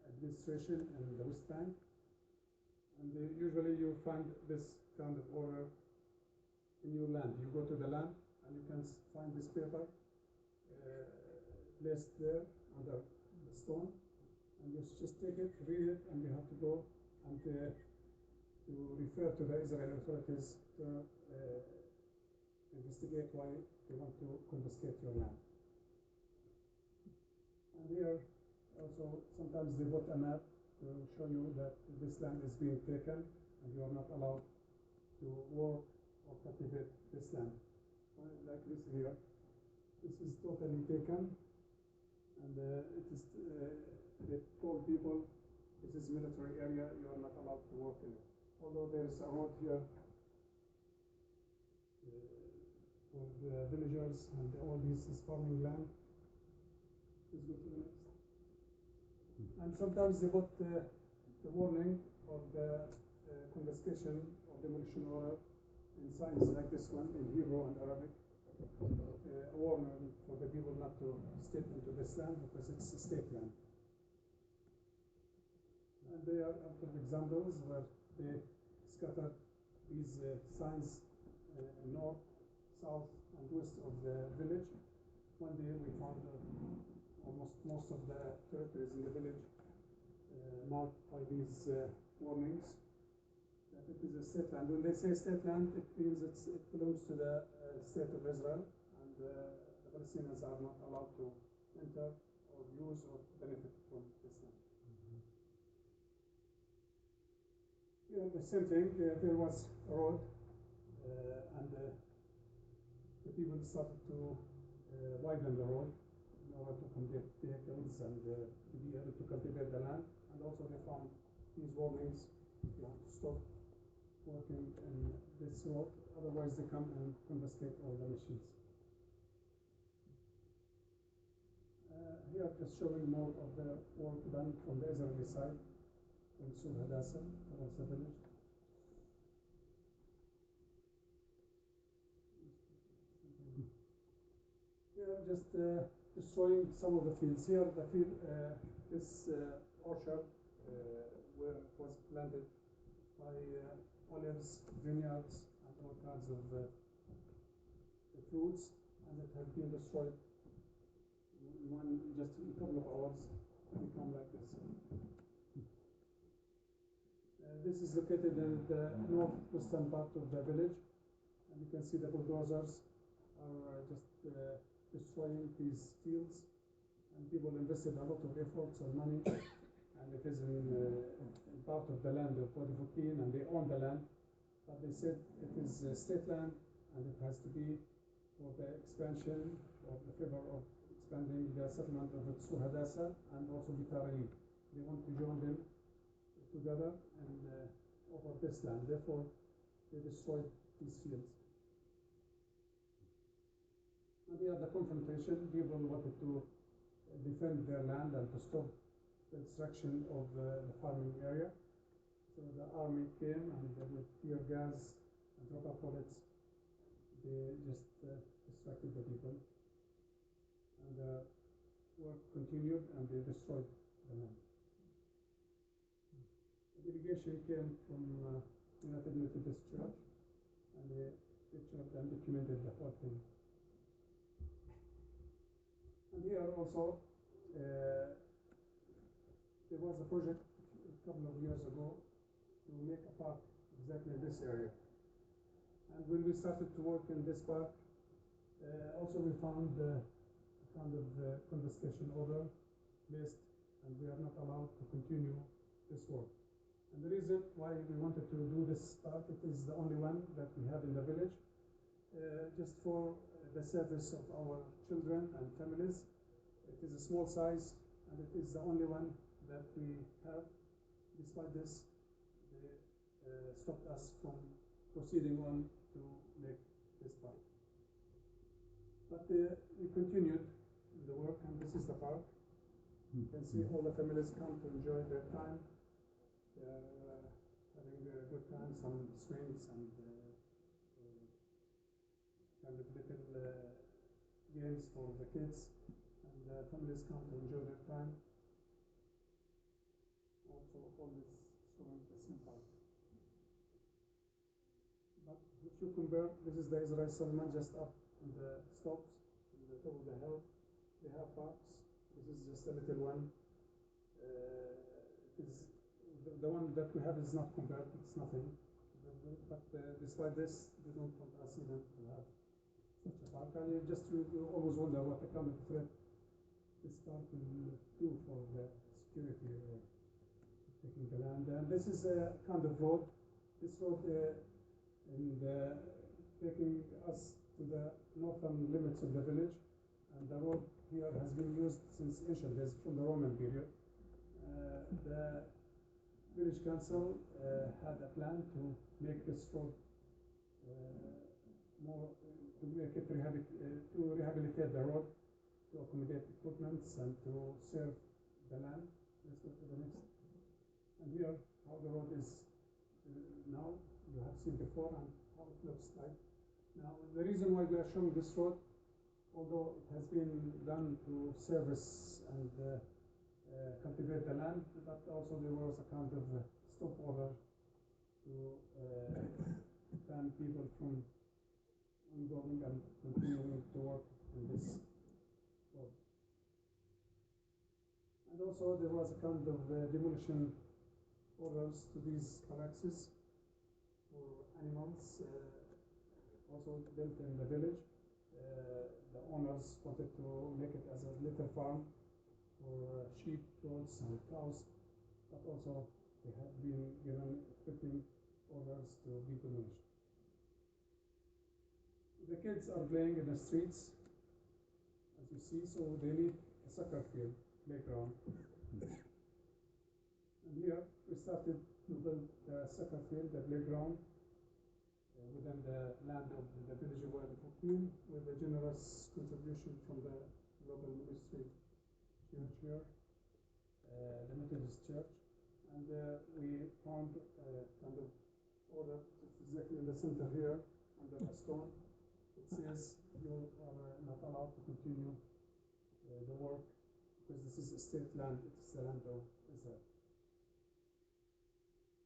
administration in the West Bank. And usually you find this kind of order in your land. You go to the land and you can find this paper placed there under the stone, and you just take it, read it, and you have to go and to refer to the Israeli authorities to investigate why they want to confiscate your land. And here also sometimes they put a map to show you that this land is being taken and you are not allowed to work or cultivate this land. Like this here, this is totally taken, and it is they told people this is military area, you are not allowed to work in it. Although there is a road here for the villagers, and all this is farming land. Please go to the next. And sometimes they put the warning of the confiscation or demolition order in signs like this one in Hebrew and Arabic. A warning for the people not to step into this land because it's a state land. And they are examples where they scatter these signs north, south, and west of the village. One day we found almost most of the territories in the village marked by these warnings that it is a state land. When they say state land, it means it belongs to the state of Israel, and the Palestinians are not allowed to enter or use or benefit from this land. Here the same thing, there was a road and the people started to widen the road in order to conduct vehicles and to be able to cultivate the land. And also they found these warnings, you have to stop working in this road, otherwise they come and confiscate all the machines. Here just showing more of the work done from the Israeli side, from Sur Hadassa, towards the village. Here just destroying some of the fields. Here the field, this orchard where it was planted by olives, vineyards, and all kinds of fruits, and it has been destroyed in just a couple of hours, become like this. This is located in the northwestern part of the village, and you can see the bulldozers are just destroying these fields, and people invested a lot of efforts and money, and it is in part of the land of Wadi Fouqin, and they own the land, but they said it is state land, and it has to be for the expansion of the favor of expanding the settlement of Sur Hadassa and also Bitarayi. They want to join them together and over this land. Therefore, they destroyed these fields. And here the confrontation, people wanted to defend their land and to stop the destruction of the farming area. So the army came and with tear gas and rubber bullets, they just distracted the people. And the work continued and they destroyed the land. The delegation came from United Methodist Church, and they pictured and documented the whole thing. And here also, there was a project a couple of years ago to make a park exactly in this area. And when we started to work in this park, also we found a kind of confiscation order placed, and we are not allowed to continue this work. And the reason why we wanted to do this park, it is the only one that we have in the village, just for the service of our children and families. It is a small size, and it is the only one that we have. Despite this, they stopped us from proceeding on to make this park. But we continued the work, and this is the park. You can see all the families come to enjoy their time. They are having a good time, some swings and kind of little games for the kids, and families come to enjoy their time. Also, all this showing the same park. But if you compare, this is the Israel Salman just up on the slopes, on the top of the hill. They have parks. This is just a little one. It is the one that we have is not compared. It's nothing. But despite this, they don't want us even to have such a park. And you always wonder what kind of threat this park will do for the security of taking the land. And this is a kind of road. This road taking us to the northern limits of the village, and the road here has been used since ancient days, from the Roman period. The village council had a plan to make this road more, to make it to rehabilitate the road, to accommodate equipments and to serve the land. Let's go to the next. And here, how the road is now, you have seen before, and how it looks like. Now, the reason why we are showing this road, although it has been done to service and cultivate the land, but also there was a kind of stop order to ban people from ongoing and continuing to work in this road. And also there was a kind of demolition orders to these paraxes for animals, also built in the village. The owners wanted to make it as a little farm for sheep, goats, and cows, but also they have been given equipping orders to be demolished. The kids are playing in the streets, as you see, so they need a soccer field, playground. And here we started to build the soccer field, the playground, within the land of the village of Wadi Fouqin, with a generous contribution from the local ministry church here, the Methodist Church, and we found kind of order exactly in the center here, under a stone. It says you are not allowed to continue the work because this is a state land, it is the land of Israel.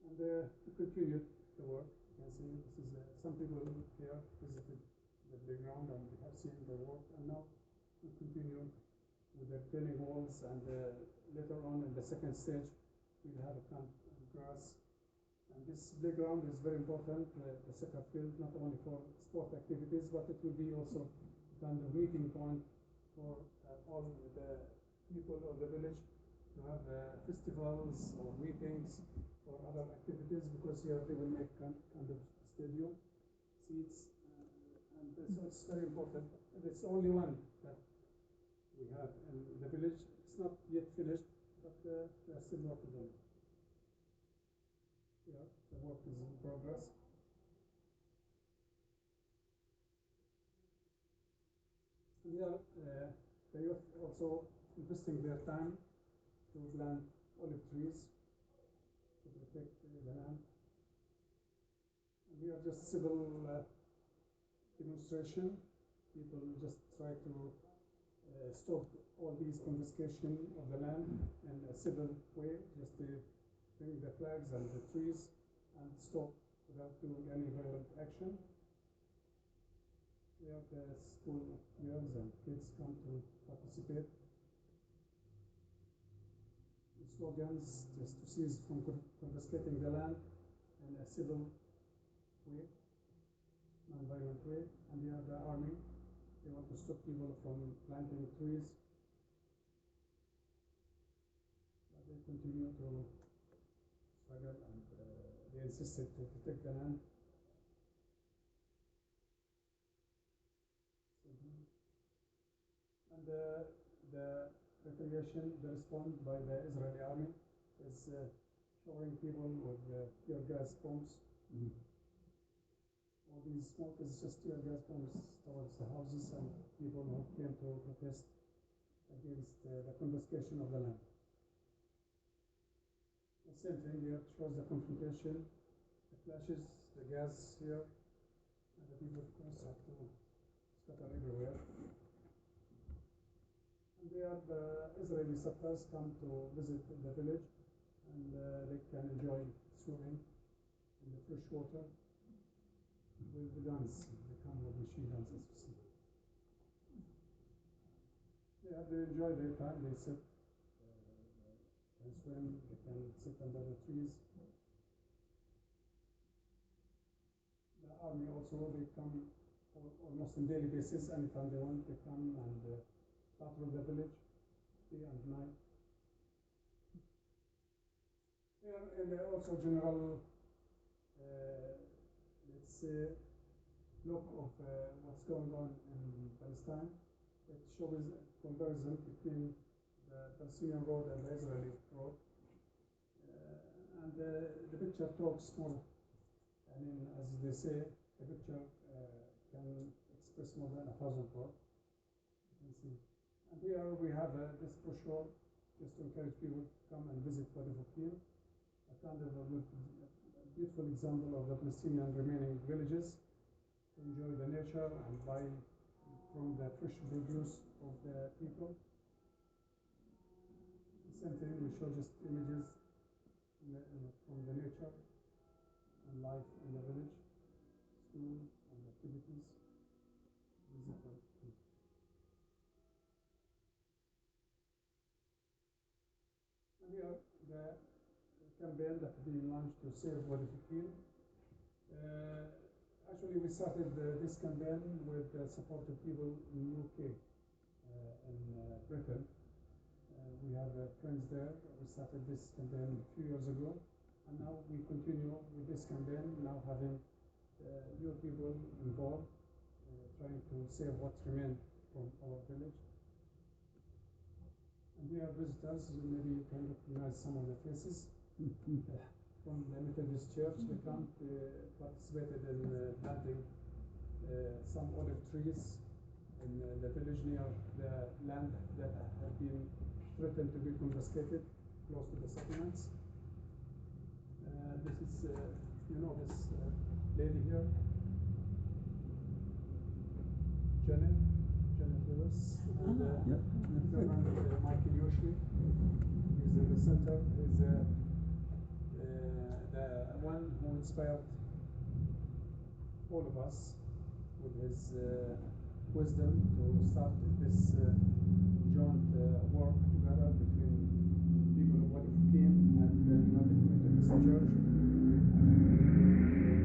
And to continue the work, you can see this is some people here visited the playground and they have seen the work, and now we continue with the retaining walls, and later on in the second stage we'll have a kind of grass. And this playground is very important, the soccer field, not only for sport activities, but it will be also kind of meeting point for all the people of the village to have festivals or meetings or other activities, because here they will make kind of stadium, seats, and so it's very important. It's the only one that we have in the village. It's not yet finished, but we are still working on it. Yeah, the work is in progress. And here, the youth also investing their time to plant olive trees to protect the land. And we are just civil demonstration. People just try to stop all these confiscation of the land in a civil way, just to bring the flags and the trees and stop without doing any violent action. We have the school girls and kids come to participate. The slogans just to cease from confiscating the land in a civil way, non-violent way. And we have the army. They want to stop people from planting trees, but they continue to struggle, and they insisted to protect the land. And the retaliation, the response by the Israeli army is showering people with tear gas bombs. All these smoke is just tear gas bombs towards the houses and people who came to protest against the confiscation of the land. The same thing here shows the confrontation, the flashes, the gas here, and the people of course have to scatter everywhere. And there the Israeli settlers come to visit the village, and they can enjoy swimming in the fresh water with the guns. They come with machine guns, as you see. Yeah, they enjoy their time. They sit and swim. They can sit under the trees. The army also, they come almost on daily basis. Anytime they want, they come and patrol the village day and night. Yeah, and also general, let's say, look of what's going on in Palestine. It shows a comparison between the Palestinian road and the Israeli road. And the picture talks more. I mean, as they say, a picture can express more than 1,000 words. You can see. And here we have this brochure just to encourage people to come and visit Wadi Fouqin, a kind of a beautiful example of the Palestinian remaining villages, to enjoy the nature and buy from the fresh produce of the people. The same thing, we show just images from the nature and life in the village, school and activities. And here, the campaign that has been launched to save Wadi Fouqin. Actually, we started this campaign with the support of people in UK, in Britain. We have friends there. We started this campaign a few years ago, and now we continue with this campaign, now having new people involved, trying to save what remained from our village. And we are visitors, maybe you can recognize some of the faces. From the Methodist Church, they come, participated in planting some olive trees in the village near the land that had been threatened to be confiscated, close to the settlements. This is, you know, this lady here, Janet Lewis, and Reverend Michael Yoshi. He's in the center. He's the one who inspired all of us with his wisdom to start this joint work together between people of Wadi Fouqin and the United Methodist Church.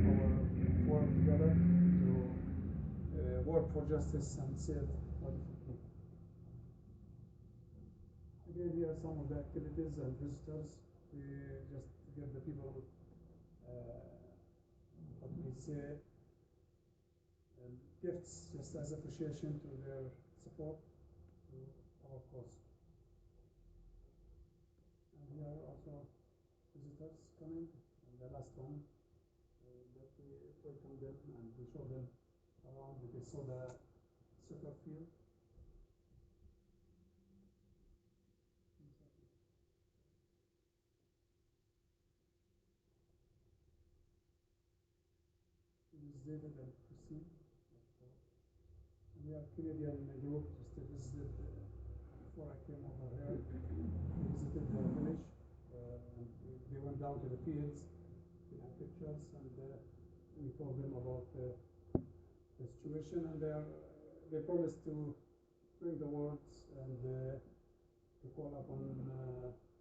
Our work together to work for justice and save Wadi Fouqin. Again, here are some of the activities and visitors. We just give the people what we say gifts, just as appreciation to their support to our cause. And here are also visitors coming, and the last one that we welcome them and we show them around. They saw the soccer field. This is David and Christine. And we are Canadian group, just visited before I came over here. We visited the village, and they went down to the fields. We had pictures, and we told them about the situation, and they promised to bring the words and to call upon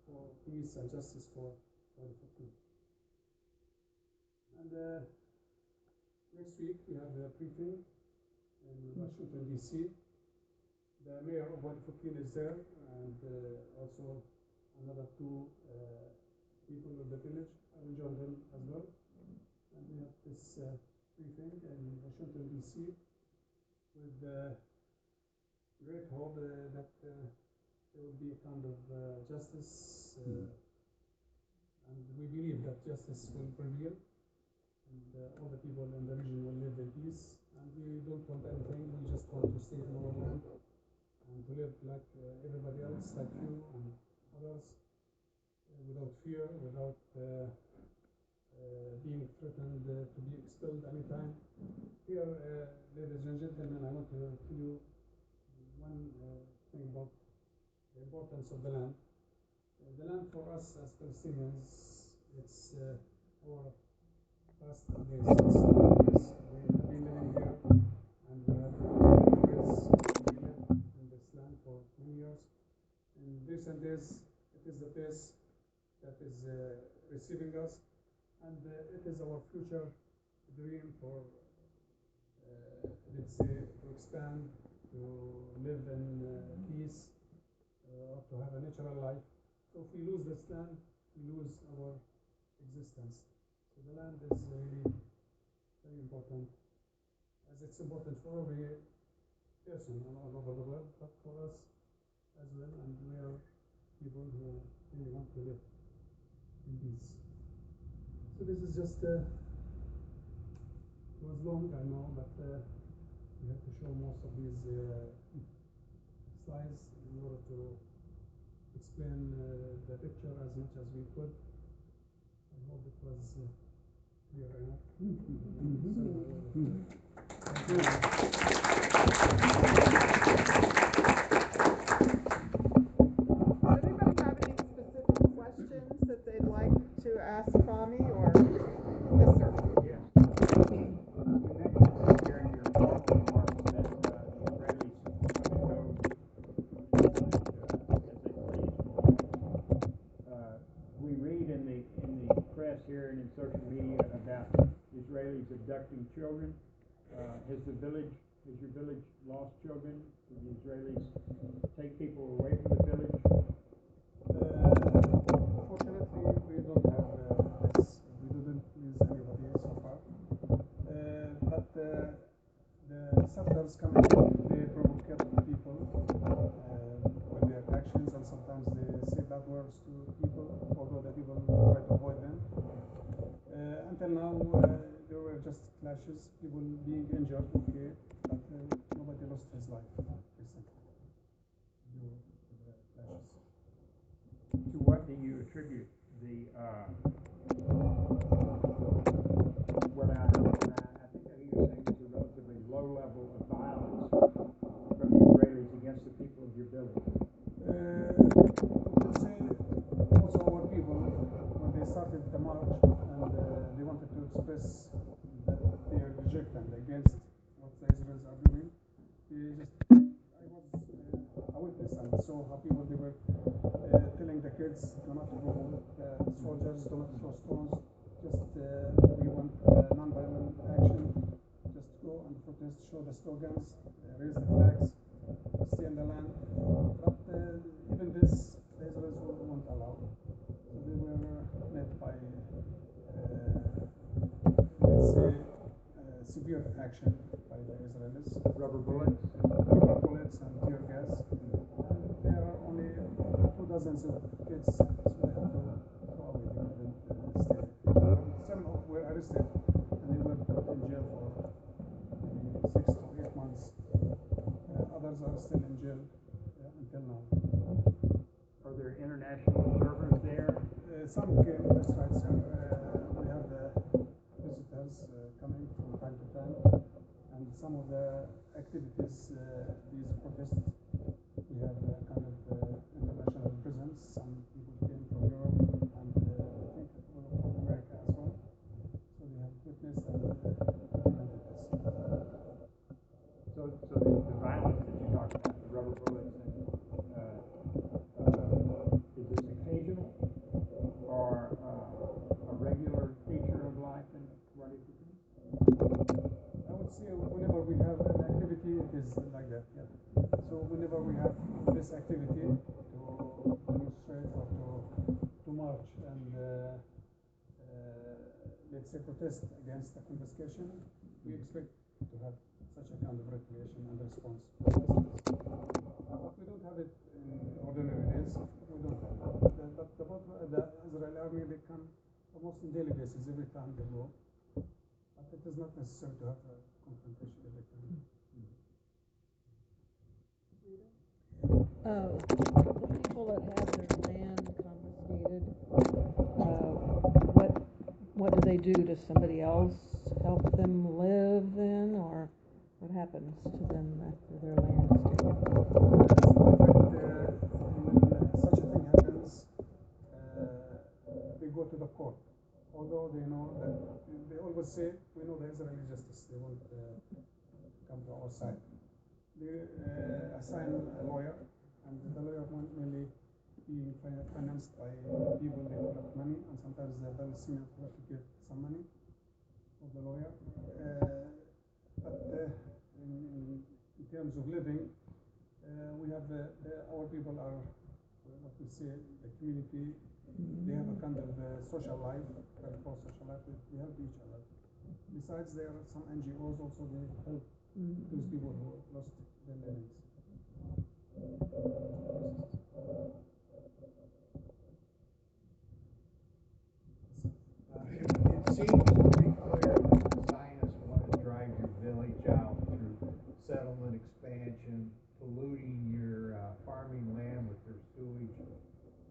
for peace and justice for the Fouqin. And next week we have the briefing in Washington, D.C. The mayor of Wadi Fouqin is there, and also another two people of the village. will join them as well. And we have this briefing in Washington, D.C. with great hope that there will be a kind of justice, and we believe that justice will prevail, and all the people in the region will live in peace. And we don't want anything, we just want to stay in our land and to live like everybody else, like you and others, without fear, without being threatened to be expelled anytime. Here, ladies and gentlemen, I want to tell you one thing about the importance of the land. The land for us as Palestinians, it's our past days. We have been living here, and we have memories. We lived in this land for many years. In recent days, it is the place that is receiving us, and it is our future dream for, let's say, to expand, to live in peace, or to have a natural life. So if we lose this land, we lose our existence. So the land is really very important, as it's important for every person all over the world, but for us as well, and we are people who really want to live in peace. So this is just, it was long, I know, but we have to show most of these slides in order to explain the picture as much as we could. I hope it was clear enough. Does anybody have any specific questions that they'd like to ask Fahmi, or yes, sir? Yes. You mentioned during your formal remarks that the Israelis come and go as they please. We read in the press here and in social media about Israelis abducting children. Has your village lost children? Did the Israelis take people away from the village? Fortunately, we don't have this. We didn't lose anybody so far. But the settlers coming, they provocate people with their actions, and sometimes they say bad words to people, although the people try to avoid them. Until now, there were just clashes, people being injured, okay, but nobody lost his life recently due to the clashes. To what do you attribute the what I think I hear you saying is a relatively low level of violence from the Israelis against the people of your village? Let's say also our people, when they started the march and they wanted to express that they are rejecting against what the Israelis are doing, they just, I was a witness and saw how people, they were telling the kids do not provoke soldiers, do not throw stones, just we want non-violent action, just go and protest, show the slogans, raise the flags, stay in the land. But even this, the Israelis won't allow. So they were met by, let's say, severe action by the Israelis. Rubber bullets? Rubber bullets and tear gas. And there are only 2 dozens of kids, so they have to throw away. They couldn't stay. Some were arrested and they were put in jail for maybe 6 to 8 months. Others are still in jail until now. Are there international observers there? Some came, that's right, sir. We have visitors coming from time to time, and some of the activities, these protests, we have kind of international presence. Some people came from Europe and I think from America as well. So they have witnessed and documented this. So the violence that you talked about, the rubber bullets, and is this occasional or a regular feature of life in Wadi Fouqin? I would say whenever we have an activity, it is like that, yeah. So whenever we have this activity to demonstrate or to march and let's say, protest against the confiscation, we expect to have such a kind of retaliation and response. But we don't have it in ordinary days. We don't have it. But the Israeli army, they come almost on daily basis every time they go. But it is not necessary to have a confrontation every time. The people that have their land confiscated, what do they do? Does somebody else help them live then, or what happens to them after their land is taken? When such a thing happens, they go to the court. Although they know that, they always say, we know the Israeli justice, they won't come to our side. They assign a lawyer, and the lawyer mainly being financed by people they collect money, and sometimes the Palestinians have to give some money for the lawyer. But in terms of living, we have our people are what we say the community. They have a kind of social life, very close social life. They help each other. Besides, there are some NGOs also. They help those people who lost their livings. It seems pretty clear that the Zionists want to drive your village out through settlement expansion, polluting your farming land with their sewage,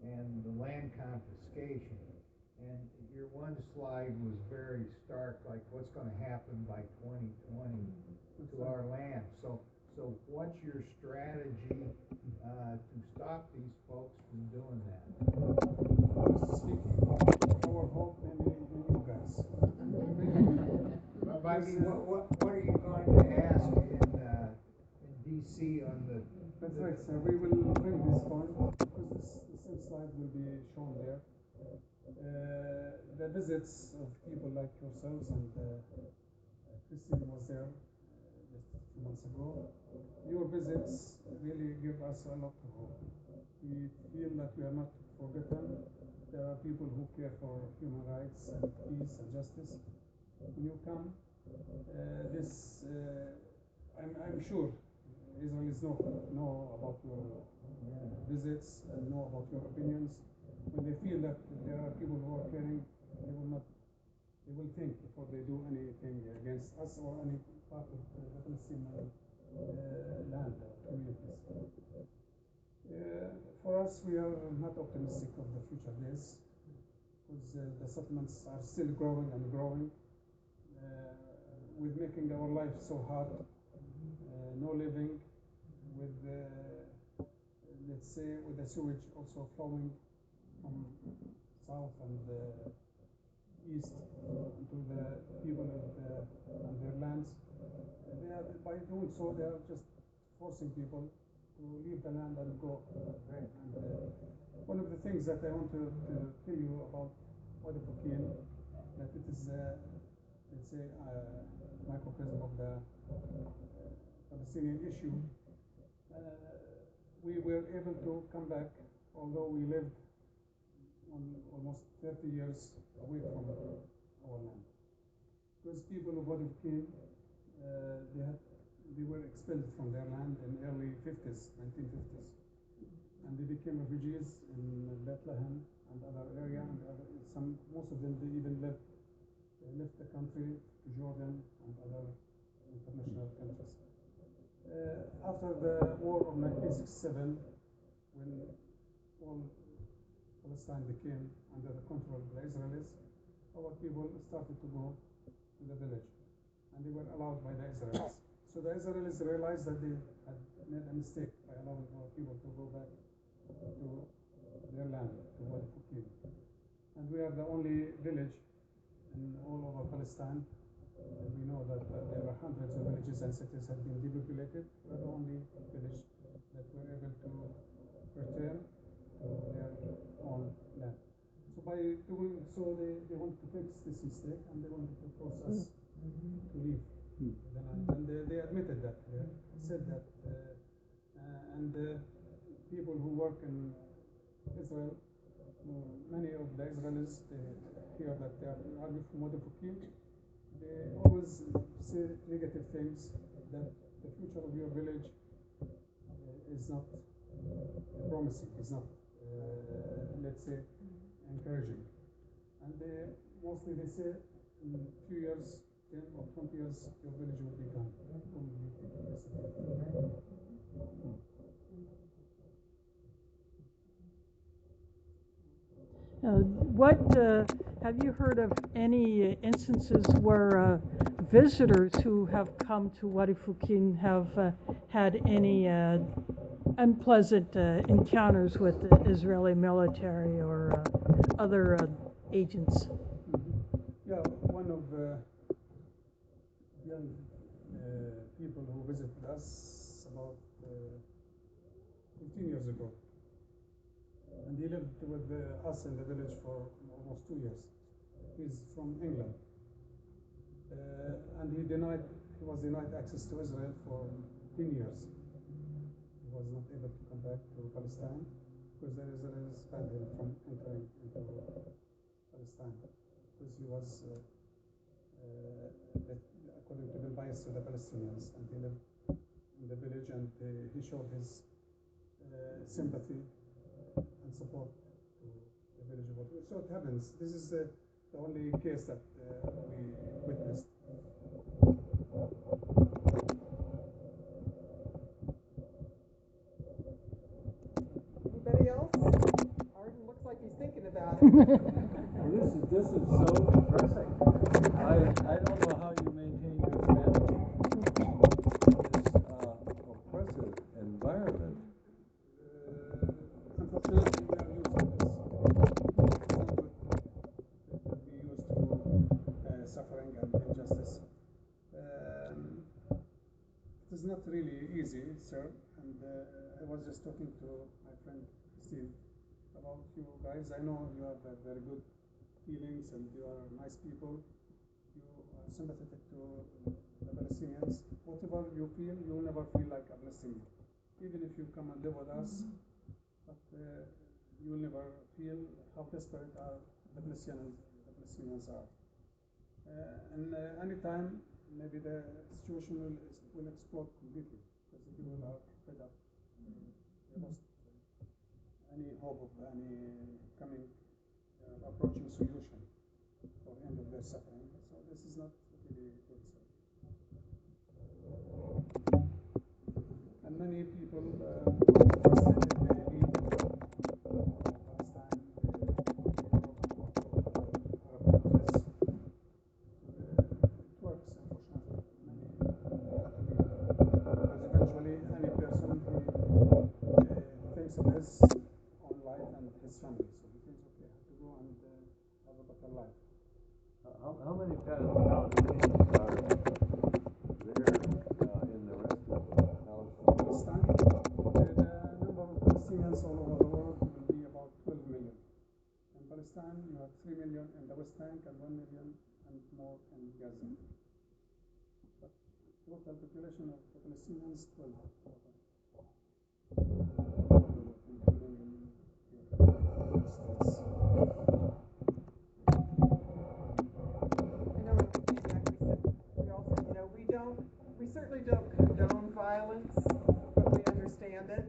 and the land confiscation. And your one slide was very stark, like what's going to happen by 2020 to our land. So what's your strategy to stop these folks from doing that? Honestly speaking, our hope maybe in you guys. But I mean, what are you going to ask in D.C. on the? That's right, sir. We will bring this point because the same slide will be shown there. The visits of people like yourselves and Christine was there just a few months ago. Your visits really give us a lot of hope. We feel that we are not forgotten. There are people who care for human rights and peace and justice. When you come, I'm sure Israelis know about your visits and know about your opinions. When they feel that there are people who are caring, they will think before they do anything against us or any part of the Palestinian land communities. For us, we are not optimistic of the future days because the settlements are still growing and growing, with making our life so hard, no living, with let's say with the sewage also flowing from south and east to the people and their lands. By doing so, they are just forcing people to leave the land and go. And one of the things that I want to tell you about Wadi Fouqin, that it is, let's say, a microcosm of the Palestinian issue. We were able to come back, although we lived almost 30 years away from our land. Because people of Wadi Fouqin, they were expelled from their land in early 50s, 1950s. And they became refugees in Bethlehem and other area. And most of them, they even left the country to Jordan and other international countries. After the war of 1967, when all Palestine became under the control of the Israelis, our people started to go to the village, and they were allowed by the Israelis. So the Israelis realized that they had made a mistake by allowing our people to go back to their land, to Wadi Fouqin. And we are the only village in all over Palestine. We know that there are hundreds of villages and cities have been depopulated. We are the only village that were able to return to their own land. So by doing so, they wanted to fix this mistake, and they wanted to force us to leave the land. And they admitted that. They said that. And people who work in Israel, many of the Israelis, hear that they are from Wadi Fouqin, they always say negative things, that the future of your village is not promising, is not, let's say, encouraging. And mostly they say in a few years, 10 or 20 years, your village will be gone completely. What have you heard of any instances where visitors who have come to Wadi Fouqin have had any unpleasant encounters with the Israeli military or other agents? Yeah, one of young people who visited us about 15 years ago, and he lived with us in the village for almost 2 years. He's from England, and he was denied access to Israel for 10 years. He was not able to come back to Palestine because the Israelis banned him from entering into Palestine, because he was, according to the bias to the Palestinians, and he lived in the village, and he showed his sympathy and support to the village of Wadi. So it happens. This is the only case that we witnessed. Anybody else? Arden looks like he's thinking about it. Well, this is so depressing. I don't know how you maintain your sanity in this oppressive environment. Unfortunately, we are used to this. It's not good to be used to suffering and injustice. It is not really easy, sir. And I was just talking to my friend Steve about you guys. I know you have very good feelings and you are nice people. You are sympathetic to the Palestinians. Whatever you feel, you will never feel like a Palestinian. Even if you come and live with us, but you will never feel how desperate the Palestinians are. And anytime, maybe the situation will explode completely, because the people are fed up. They lost any hope of any approaching solution for the end of their suffering. So this is not really good. And many people who are frustrated, they leave Palestine, Arab countries. It works, unfortunately. Because eventually any person thinks of his own life and his family. So he thinks, okay, I have to go and have a better life. How many Palestinians are there in the rest of Palestine? The number of Palestinians all over the world will be about 12 million. In Palestine, you have 3 million in the West Bank and 1 million and more in Gaza. But total population of the Palestinians, 12. We certainly don't condone violence, but we understand it.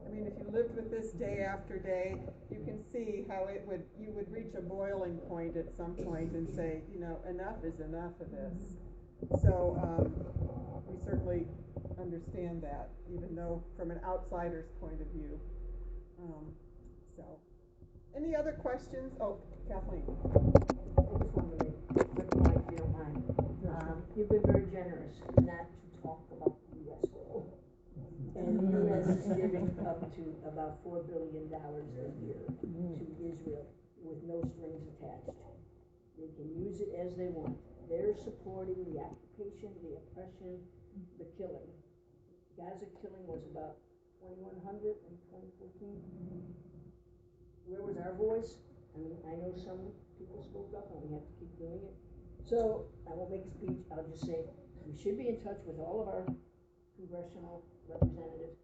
I mean, if you lived with this day after day, you can see how you would reach a boiling point at some point and say, enough is enough of this. So we certainly understand that, even though from an outsider's point of view. So, any other questions? Oh, Kathleen. I just wanted to make a quick point, if you don't mind. You've been very generous not to talk about the U.S. role. And the U.S. is giving up to about $4 billion a year to Israel with no strings attached. They can use it as they want. They're supporting the occupation, the oppression, the killing. Gaza killing was about 2,100 in 2014. Where was our voice? I mean, I know some people spoke up and we have to keep doing it. So I won't make a speech. I'll just say we should be in touch with all of our congressional representatives,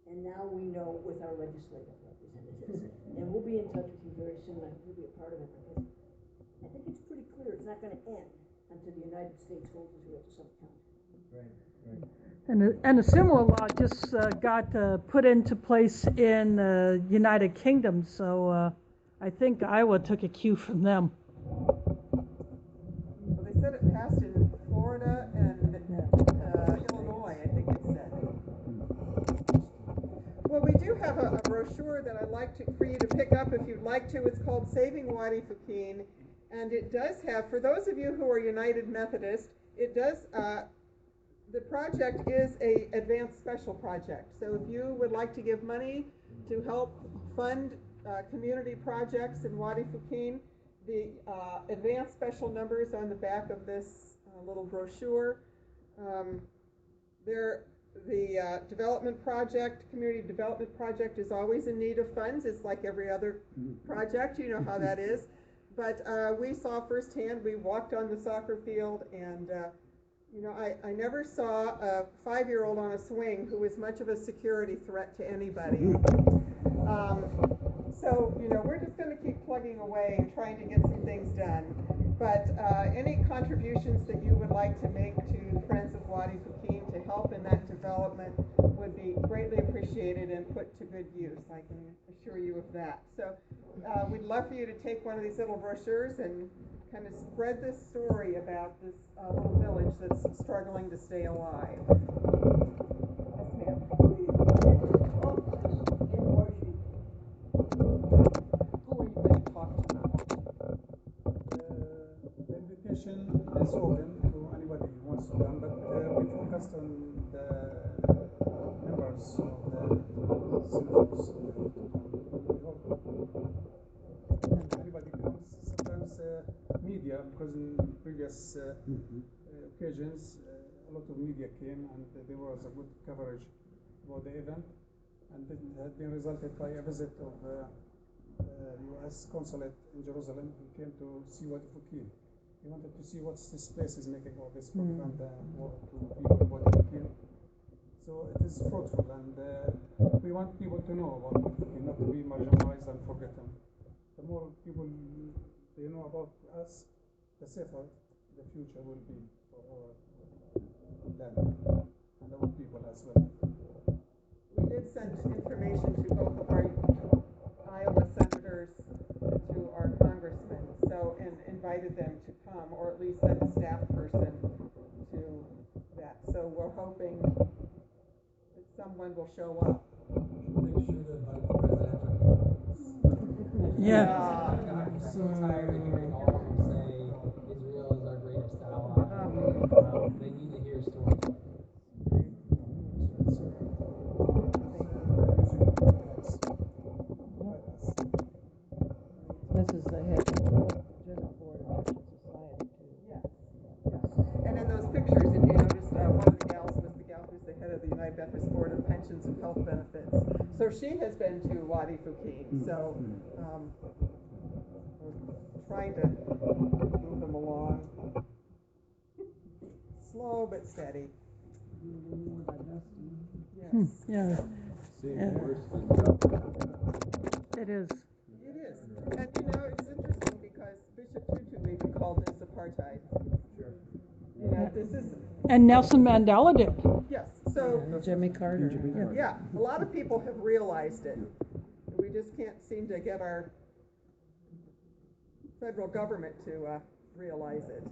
and now we know with our legislative representatives. And we'll be in touch with you very soon. I hope you'll be a part of it, because I think it's pretty clear it's not gonna end until the United States holds Israel to some account. And a similar law just got put into place in United Kingdom, so I think Iowa took a cue from them. Well, they said it passed in Florida and Illinois, I think it said. Well, we do have a brochure that I'd like for you to pick up if you'd like to. It's called Saving Wadi Fouqin, and it does have, for those of you who are United Methodist, it does, the project is a advanced special project. So if you would like to give money to help fund community projects in Wadi Fouqin, the advanced special numbers on the back of this little brochure. The development project, community development project, is always in need of funds. It's like every other project, you know how that is. But we saw firsthand, we walked on the soccer field, and you know, I never saw a 5-year-old on a swing who was much of a security threat to anybody. So, you know, we're just going to keep plugging away and trying to get some things done. But any contributions that you would like to make to Friends of Wadi Fouqin to help in that development would be greatly appreciated and put to good use. I can assure you of that. So we'd love for you to take one of these little brochures and kind of spread this story about this little village that's struggling to stay alive. Yes, ma'am. The invitation is open to anybody who wants to come, but we focused on the members of the senators. Anybody comes, sometimes media, because in previous occasions a lot of media came and there was a good coverage about the event, and it had been resulted by a visit of U.S. consulate in Jerusalem, who came to see Wadi Fouqin. He wanted to see what this place is making all this propaganda to people of Wadi Fouqin. So it is fruitful, and we want people to know about Wadi Fouqin, not to be marginalized and forgotten. The more people they know about us, the safer the future will be for our land and our people as well. We did send information to both of our Iowa senators, to our congressmen, so, and invited them to come, or at least sent a staff person to that. So we're hoping that someone will show up. Make sure that by the presidential Yeah. I'm so tired of hearing all of them say Israel is our greatest ally. They need to hear stories like This is the head of the General Board of Pension Society, too. Yes, yes. And in those pictures, if you noticed, one of the gals was the gal who's the head of the United Methodist Board of Pensions and Health Benefits. So she has been to Wadi Fouqin. So we're trying to move them along. Slow but steady. Yes. Yeah, Seeing worse than it is. It is. And you know, it's interesting because Bishop Tutu even called this apartheid. Sure. You know, this is, And Nelson Mandela did. yes. So, And Jimmy Carter. yeah, a lot of people have realized it. We just can't seem to get our federal government to realize it.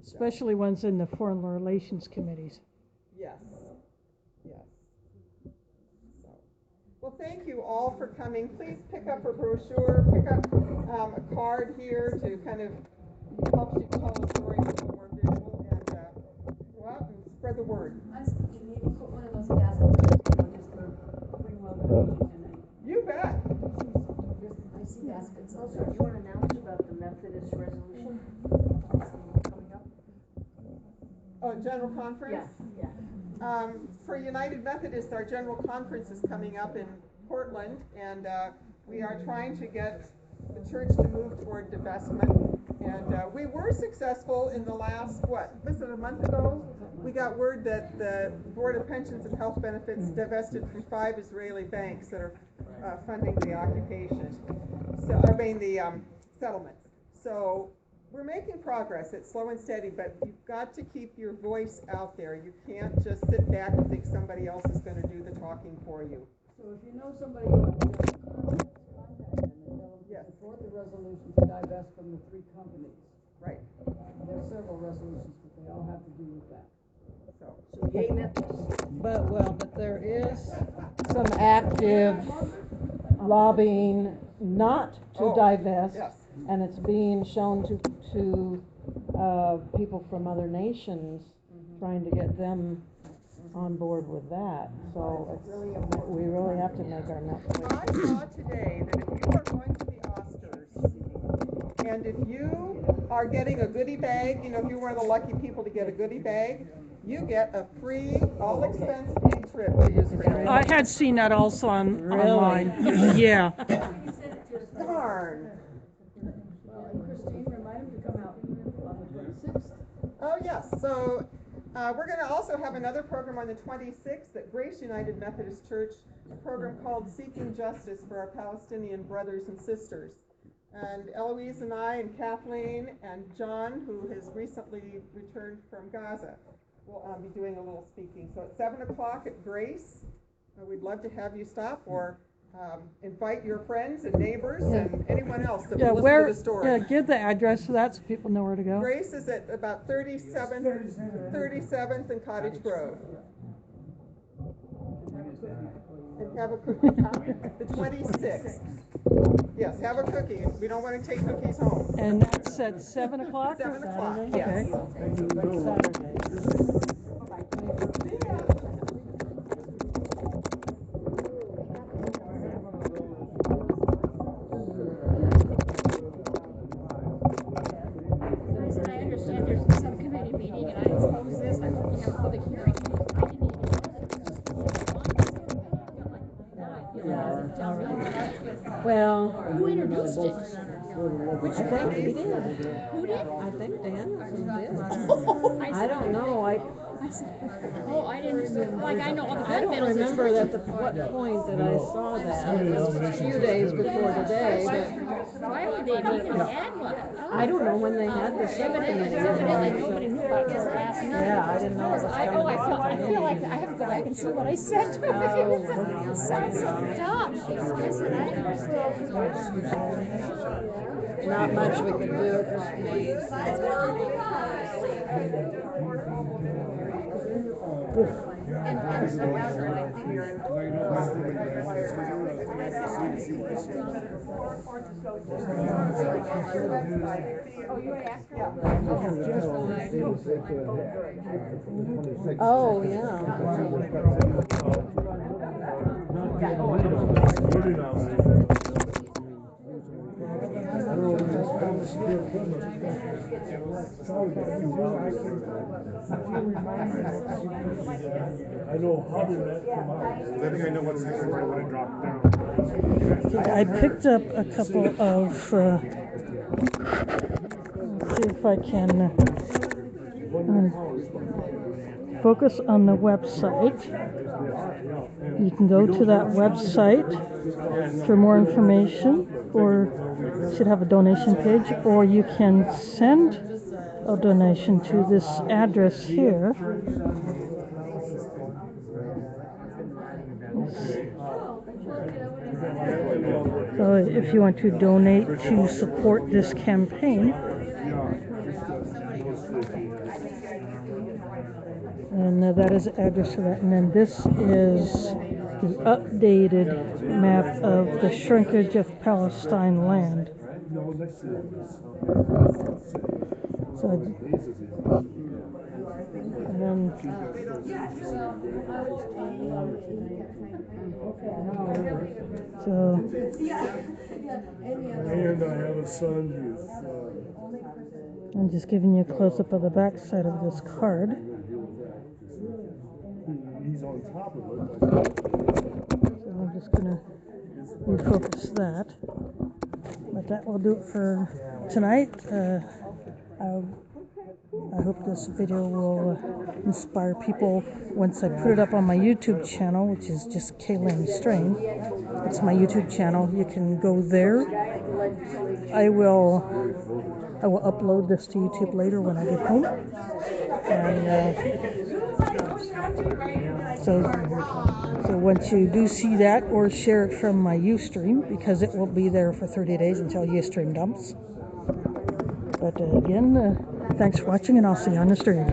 Especially ones in the foreign relations committees. Yes, yes. So, well, thank you all for coming. Please pick up a brochure, pick up a card here to kind of help you tell the story a little more visual, and go out and spread the word. I was thinking maybe put one of those baskets, just for bring welcome, and then You bet. I see baskets. Also, do you want to announce about the Methodist resolution coming up? Oh, general conference? Yeah. For United Methodist, our general conference is coming up in Portland, and we are trying to get the church to move toward divestment. And we were successful in the last, was it a month ago? We got word that the Board of Pensions and Health Benefits divested from 5 Israeli banks that are funding the occupation. So, I mean, the settlements. So we're making progress. It's slow and steady, but you've got to keep your voice out there. You can't just sit back and think somebody else is going to do the talking for you. So if you know somebody who wants to contact them and tell them to support the resolution to divest from the 3 companies. Right. There's several resolutions, but they all have to do with that. So yay Memphis. But there is some active lobbying not to divest, and it's being shown to people from other nations, trying to get them on board with that. So it's really important. We really have to make our I saw today that if you are going to the Oscars, and if you are getting a goodie bag, you know, if you're one of the lucky people to get a goodie bag, you get a free, all-expense-paid trip to Israel. I had seen that also online. Yeah. Darn. Well, and Christine, remind them to come out on the 26th. Oh, yes. So we're going to also have another program on the 26th at Grace United Methodist Church, a program called Seeking Justice for Our Palestinian Brothers and Sisters. And Eloise and I and Kathleen and John, who has recently returned from Gaza, will be doing a little speaking. So at 7 o'clock at Grace, we'd love to have you stop or invite your friends and neighbors and anyone else that will listen to the story. Yeah, give the address so that so people know where to go. Grace is at about 37th and Cottage Grove. And have a cookie. The 26th. Yes, have a cookie. We don't want to take cookies home. And that's at 7 o'clock? 7 o'clock, Okay. yes. I understand there's a subcommittee meeting, and I suppose this, I hope you have a public hearing. I didn't even Well, who introduced it? I think he did. Who did? I think Danielson did. I I don't know. Oh, I didn't, like, I know all the I don't benefits. remember at what point that I saw that. It was a few days before today, but Why would they even add one? I don't know when they had the subcommittee. Evidently, nobody knew about this last night. Yeah, I didn't know it was coming. I feel like I have to go back and see what I said to him. It sounds so dumb. Not much we could do at this point. Oh, yeah. I know how did that come out? I think I know what's next when I drop down. I picked up a couple of, let's see if I can focus on the website. You can go to that website for more information, or you should have a donation page, or you can send a donation to this address here. So if you want to donate to support this campaign, and that is the address for that. And then this is the updated map of the shrinkage of Palestine land. So, and then so, And I have a son who's I'm just giving you a close-up of the back side of this card. he's on top of it. So I'm just going to refocus that. But that will do it for tonight. I hope this video will inspire people once I put it up on my YouTube channel, which is just Kaylin Strain. It's my YouTube channel. You can go there. I will upload this to YouTube later when I get home. And so once you do see that, or share it from my Ustream, because it will be there for 30 days until Ustream dumps. But again, thanks for watching, and I'll see you on the stream.